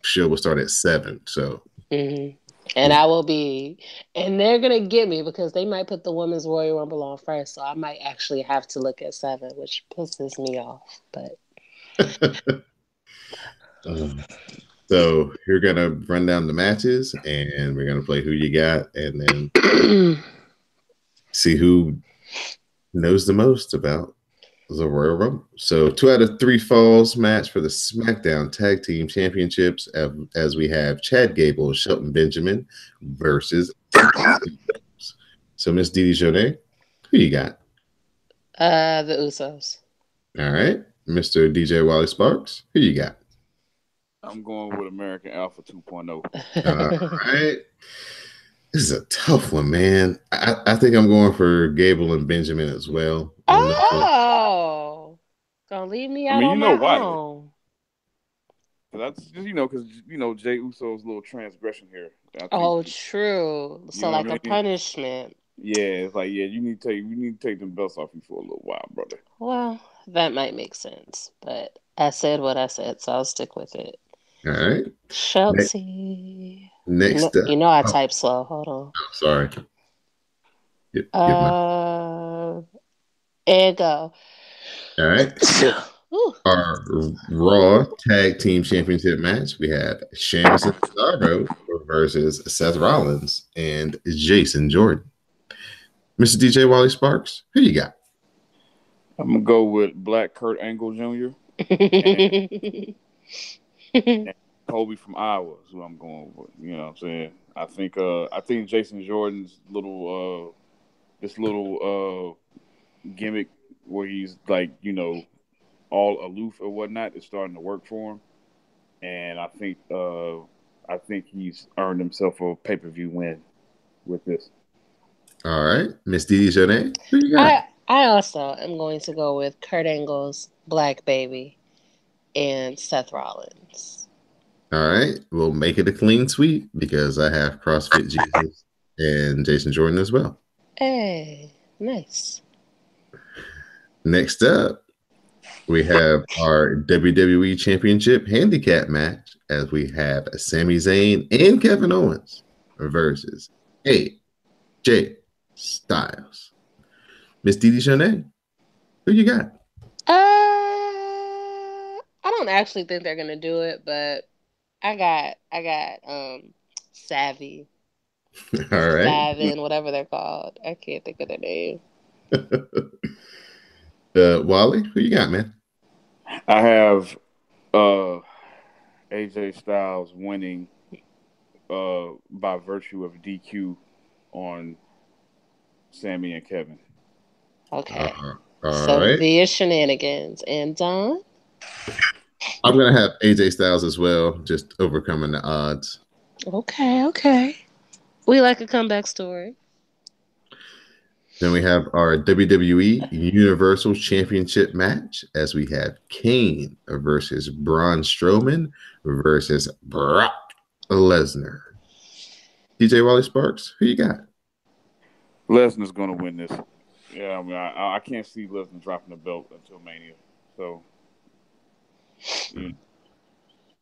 show will start at 7. So. Mm-hmm. And I will be, and they're gonna get me because they might put the Women's Royal Rumble on first, so I might actually have to look at 7, which pisses me off. But so you're gonna run down the matches, and we're gonna play Who You Got, and then see who knows the most about the Royal Rumble. So 2 out of 3 falls match for the SmackDown Tag Team Championships, as we have Chad Gable and Shelton Benjamin versus. So Miss Didi Jonay, who you got? The Usos. All right, Mr. DJ Wally Sparks, who you got? I'm going with American Alpha 2.0. All right. This is a tough one, man. I think I'm going for Gable and Benjamin as well. Oh, gonna leave me out on my own. That's just because Jay Uso's little transgression here. True. So like a punishment. Yeah, it's like you need to take them belts off you for a little while, brother. Well, that might make sense, but I said what I said, so I'll stick with it. All right. Chelsea. Next up. I type slow. Hold on. Sorry. Give my. Uh, and go. All right. Ooh. Our Raw Tag Team Championship match, we have Sheamus and Cesaro versus Seth Rollins and Jason Jordan. Mr. DJ Wally Sparks, who you got? I'm gonna go with Black Kurt Angle Jr. and Kobe from Iowa is who I'm going with. You know what I'm saying? I think Jason Jordan's little gimmick where he's like, all aloof or whatnot is starting to work for him. And I think he's earned himself a pay-per-view win with this. All right. Miss Didi Jonay, who you got? I also am going to go with Kurt Angle's Black Baby and Seth Rollins. All right. We'll make it a clean sweep because I have CrossFit Jesus and Jason Jordan as well. Hey, nice. Next up, we have our WWE Championship handicap match as we have Sami Zayn and Kevin Owens versus AJ Styles. Miss Didi Jonay, who you got? I don't actually think they're gonna do it, but I got Savvy, All right. Savin, whatever they're called. I can't think of their name. Wally, who you got, man? I have AJ Styles winning by virtue of DQ on Sammy and Kevin. Okay. All So right. via shenanigans. And Don? I'm going to have AJ Styles as well, just overcoming the odds. Okay. We like a comeback story. Then we have our WWE Universal Championship match as we have Kane versus Braun Strowman versus Brock Lesnar. DJ Wally Sparks, who you got? Lesnar's going to win this. Yeah, I mean, I can't see Lesnar dropping the belt until Mania. So,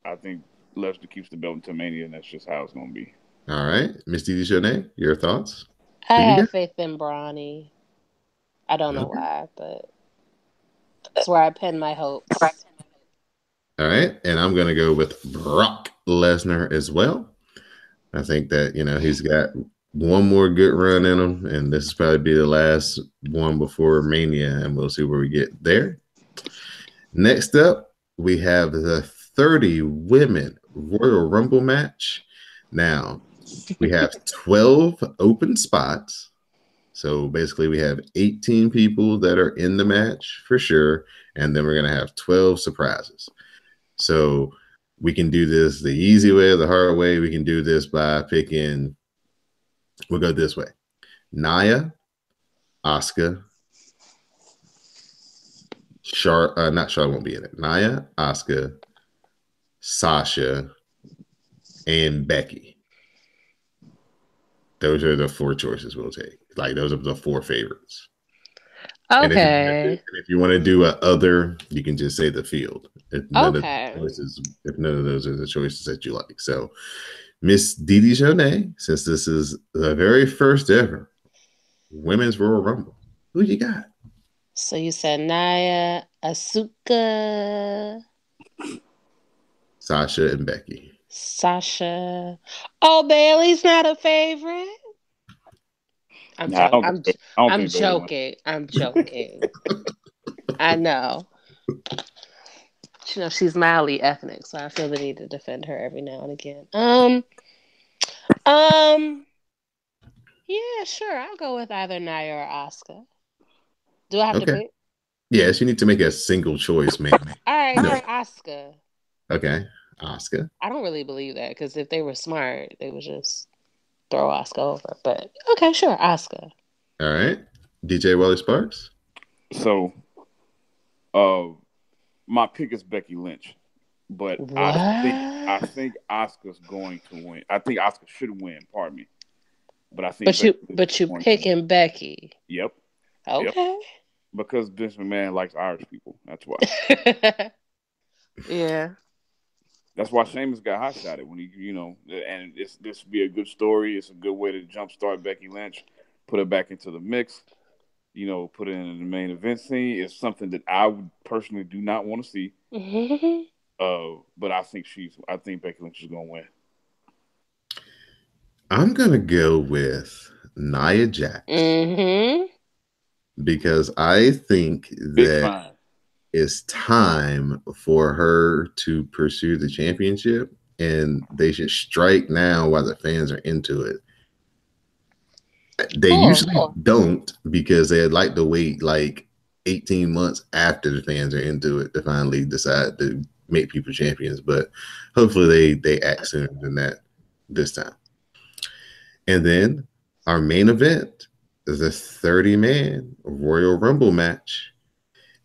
I think Lesnar keeps the belt until Mania, and that's just how it's going to be. All right. Miss Didi Jonay, your thoughts? I Who you have got? faith in Brawny. I don't know Okay. why, but that's where I pin my hopes. All right. And I'm going to go with Brock Lesnar as well. I think that, he's got one more good run in him, and this is probably be the last one before Mania, and we'll see where we get there. Next up, we have the 30 women Royal Rumble match. Now, we have 12 open spots. So basically, we have 18 people that are in the match for sure, and then we're going to have 12 surprises. So we can do this the easy way or the hard way. We can do this by picking, we'll go this way. Nia, Asuka, not Charlotte won't be in it. Nia, Asuka, Sasha, and Becky. Those are the 4 choices we'll take. Like, those are the 4 favorites. Okay. And if you want to do a other, you can just say the field. If none of those are the choices that you like. So, Miss Didi Jonay, since this is the very first ever Women's Royal Rumble, who you got? So you said Nia, Asuka, Sasha and Becky. Sasha. Oh, Bailey's not a favorite. I'm joking. I'm joking. I know. She's mildly ethnic, so I feel the need to defend her every now and again. Yeah, sure. I'll go with either Nia or Asuka. Do I have to pick? Yes, you need to make a single choice, man. All right, Asuka. Okay, Asuka. I don't really believe that because if they were smart, they would just throw Asuka over. But okay, sure, Asuka. All right, DJ Wally Sparks. So, my pick is Becky Lynch, but what? I think Asuka's going to win. I think Asuka should win. Pardon me, but I think. But you picking Becky. Yep. Okay. Yep. Because Vince McMahon likes Irish people. That's why. Yeah. That's why Sheamus got hot shotted when he, and this would be a good story. It's a good way to jumpstart Becky Lynch. put it back into the mix. Put it in the main event scene is something that I would personally do not want to see. But I think Becky Lynch is gonna win. I'm gonna go with Nia Jax because I think that it's time for her to pursue the championship, and they should strike now while the fans are into it. They usually don't because they'd like to wait like 18 months after the fans are into it to finally decide to make people champions. But hopefully they act sooner than that this time. And then our main event is a 30-man Royal Rumble match.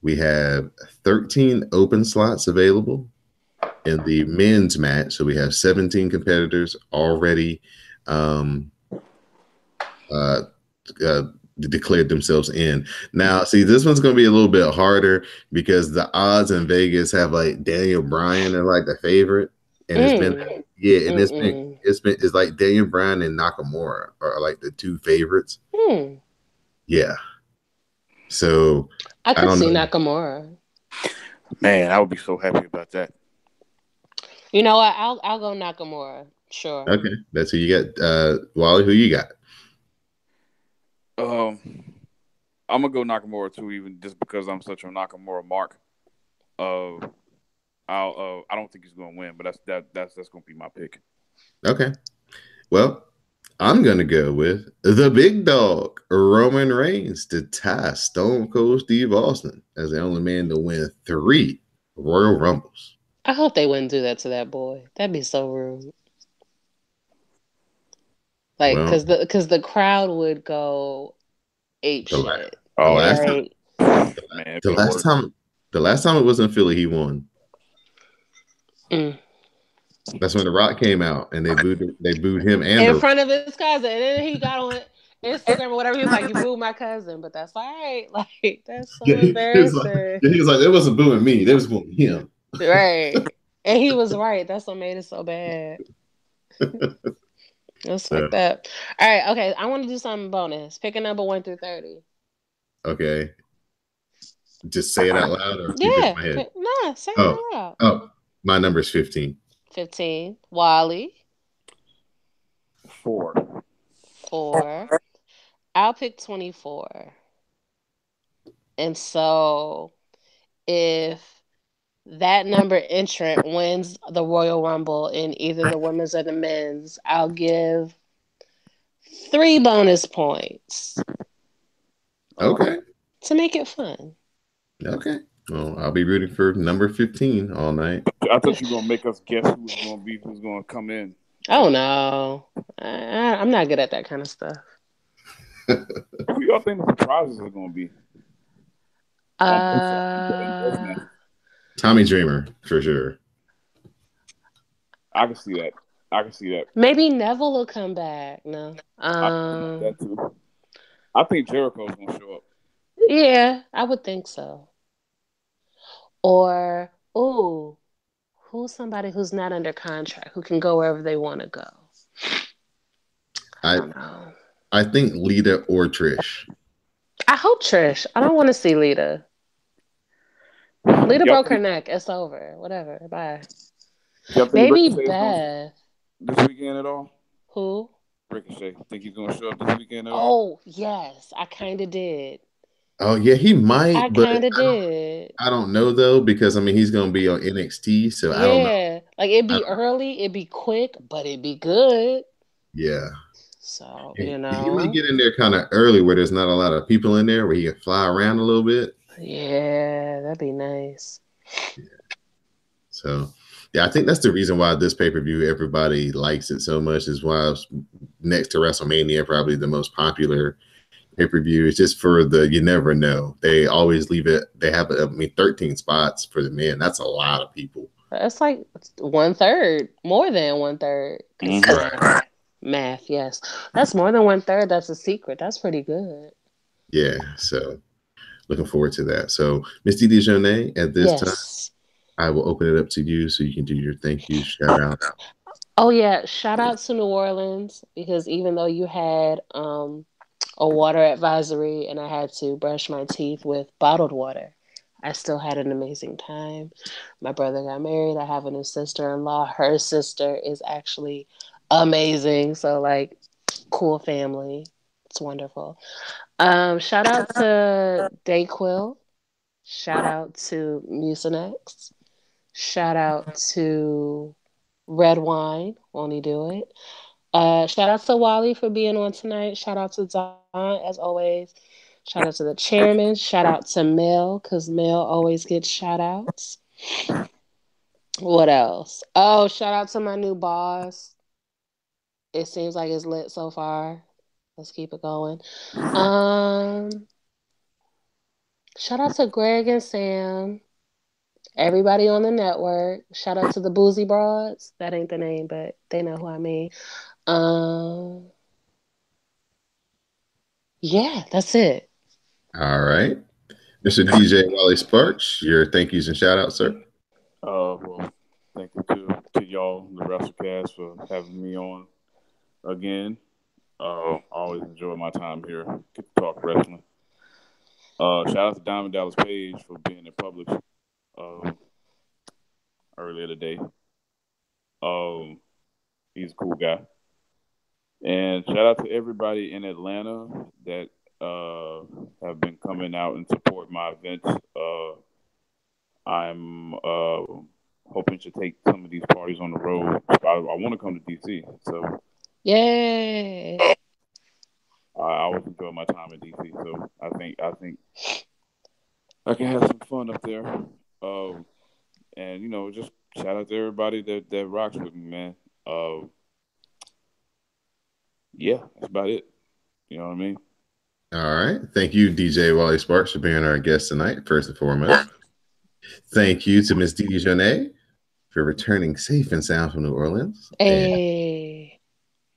We have 13 open slots available in the men's match. So we have 17 competitors already declared themselves in. Now, see, this one's going to be a little bit harder because the odds in Vegas have like Daniel Bryan as like the favorite. And it's like Daniel Bryan and Nakamura are like the two favorites. Yeah. So I could see Nakamura. Man, I would be so happy about that. You know what? I'll go Nakamura. Sure. Okay. That's who you got. Wally, who you got? I'm gonna go Nakamura too, even just because I'm such a Nakamura mark. I don't think he's gonna win, but that's gonna be my pick. Okay. Well, I'm gonna go with the big dog, Roman Reigns, to tie Stone Cold Steve Austin as the only man to win 3 Royal Rumbles. I hope they wouldn't do that to that boy. That'd be so rude. Like, because the crowd would go ape shit. The last time it was in Philly, he won. That's when The Rock came out and they booed him and in front of his cousin, and then he got on Instagram or whatever. He was like, "You booed my cousin," but that's all right. Like, that's so embarrassing. He was like, "They wasn't booing me; they was booing him." Right, and he was right. That's what made it so bad. It's like that. All right, okay. I want to do something bonus. Pick a number 1 through 30. Okay. Just say it out loud, or keep it in my head. Nah, say it out loud. Oh, my number is 15. 15. Wally. 4. I'll pick 24. And so, if that number entrant wins the Royal Rumble in either the women's or the men's, I'll give 3 bonus points. Okay. To make it fun. Okay. Well, I'll be rooting for number 15 all night. I thought you were gonna make us guess who's gonna come in. Oh no, I'm not good at that kind of stuff. Who y'all think the surprises are gonna be? Tommy Dreamer for sure. I can see that. Maybe Neville will come back. No, that too. I think Jericho's gonna show up. Yeah, I would think so. Or who's somebody who's not under contract who can go wherever they want to go? I don't know. I think Lita or Trish. I hope Trish. I don't want to see Lita. Lita broke her neck. It's over. Whatever. Bye. Maybe Beth. This weekend at all? Who? Ricochet. Think he's gonna show up this weekend at all? Oh yes, I kind of did. Oh yeah, he might. I kind of did. I don't know though because I mean he's gonna be on NXT, so I don't know. Yeah, like it'd be early, it'd be quick, but it'd be good. Yeah. So he might get in there kind of early where there's not a lot of people in there where he can fly around a little bit. Yeah, that'd be nice. Yeah. So yeah, I think that's the reason why this pay-per-view everybody likes it so much is why it's next to WrestleMania probably the most popular pay-per-view. It's just for you never know. They always leave it. They have 13 spots for the men. That's a lot of people. That's like 1/3, more than 1/3. Right. Math, yes. That's more than 1/3. That's a secret. That's pretty good. Yeah, so looking forward to that. So Miss Dee Dejournay, at this time, I will open it up to you so you can do your thank you shout out. Oh yeah, shout out to New Orleans because even though you had a water advisory, and I had to brush my teeth with bottled water. I still had an amazing time. My brother got married. I have a new sister-in-law. Her sister is actually amazing. So like, cool family. It's wonderful. Shout out to Dayquil. Shout out to Mucinex. Shout out to Red Wine. Won't he do it? Shout out to Wally for being on tonight. Shout out to Don, as always. Shout out to the chairman. Shout out to Mel, because Mel always gets shout outs. What else? Oh, shout out to my new boss. It seems like it's lit so far. Let's keep it going. Shout out to Greg and Sam. Everybody on the network. Shout out to the Boozy Broads. That ain't the name, but they know who I mean. Yeah, that's it. All right. Mr. DJ Wally Sparks, your thank yous and shout outs, sir. Well, thank you to y'all, the WrassleCast, for having me on again. I always enjoy my time here. Get to talk wrestling. Shout out to Diamond Dallas Page for being in public earlier today. He's a cool guy. And shout out to everybody in Atlanta that have been coming out and support my events. I'm hoping to take some of these parties on the road. I want to come to DC, so yay! I always enjoy my time in DC, so I think I can have some fun up there. And just shout out to everybody that rocks with me, man. Yeah, that's about it. You know what I mean? All right. Thank you, DJ Wally Sparks, for being our guest tonight, first and foremost. Thank you to Miss Didi Jonay for returning safe and sound from New Orleans. Hey. And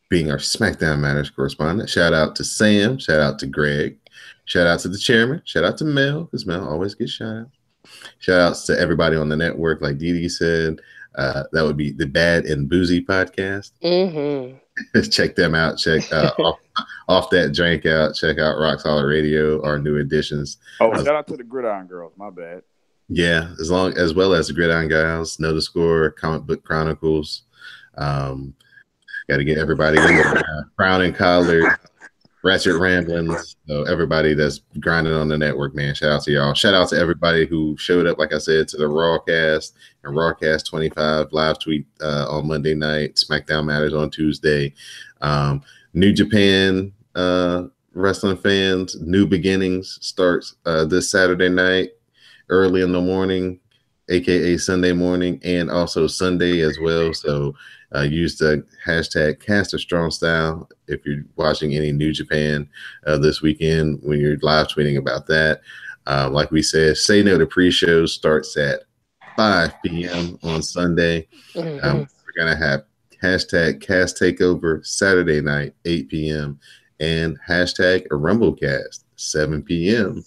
being our SmackDown Matters correspondent. Shout out to Sam. Shout out to Greg. Shout out to the chairman. Shout out to Mel, because Mel always gets shout outs. Shout outs to everybody on the network, like Didi said. That would be the Bad and Boozy podcast. Mm-hmm. Check them out. Check off that drink out. Check out Rock Solid Radio, our new additions. Oh, shout out to the Gridiron Girls. My bad. Yeah, as well as the Gridiron Guys, Know the Score, Comic Book Chronicles. Got to get everybody in there. Crown and Collar, Ratchet Ramblings. So everybody that's grinding on the network, man. Shout out to y'all. Shout out to everybody who showed up, like I said, to the Rawcast and Rawcast 25 live tweet on Monday night. SmackDown Matters on Tuesday. New Japan wrestling fans, New Beginnings starts this Saturday night, early in the morning, aka Sunday morning, and also Sunday as well. So use the hashtag #CasterStrongStyle if you're watching any New Japan this weekend when you're live tweeting about that. Like we said, Say No to Pre-Show starts at 5 p.m. on Sunday. Mm-hmm. We're going to have hashtag Cast Takeover Saturday night, 8 p.m. and hashtag RumbleCast, 7 p.m.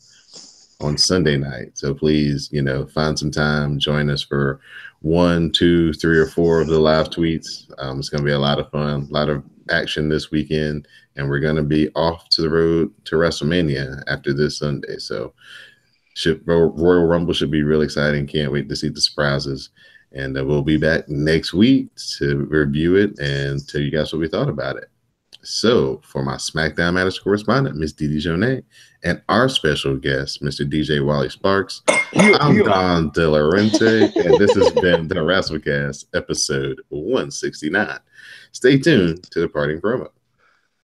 on Sunday night. So please, find some time, join us for 1, 2, 3, or 4 of the live tweets. It's going to be a lot of fun, a lot of action this weekend, and we're going to be off to the road to WrestleMania after this Sunday. So Royal Rumble should be real exciting. Can't wait to see the surprises. And we'll be back next week to review it and tell you guys what we thought about it. So, for my SmackDown Matters correspondent, Miss Didi Jonay, and our special guest, Mr. DJ Wally Sparks, I'm Don De La Rente, and this has been the WrassleCast, episode 169. Stay tuned to the parting promo.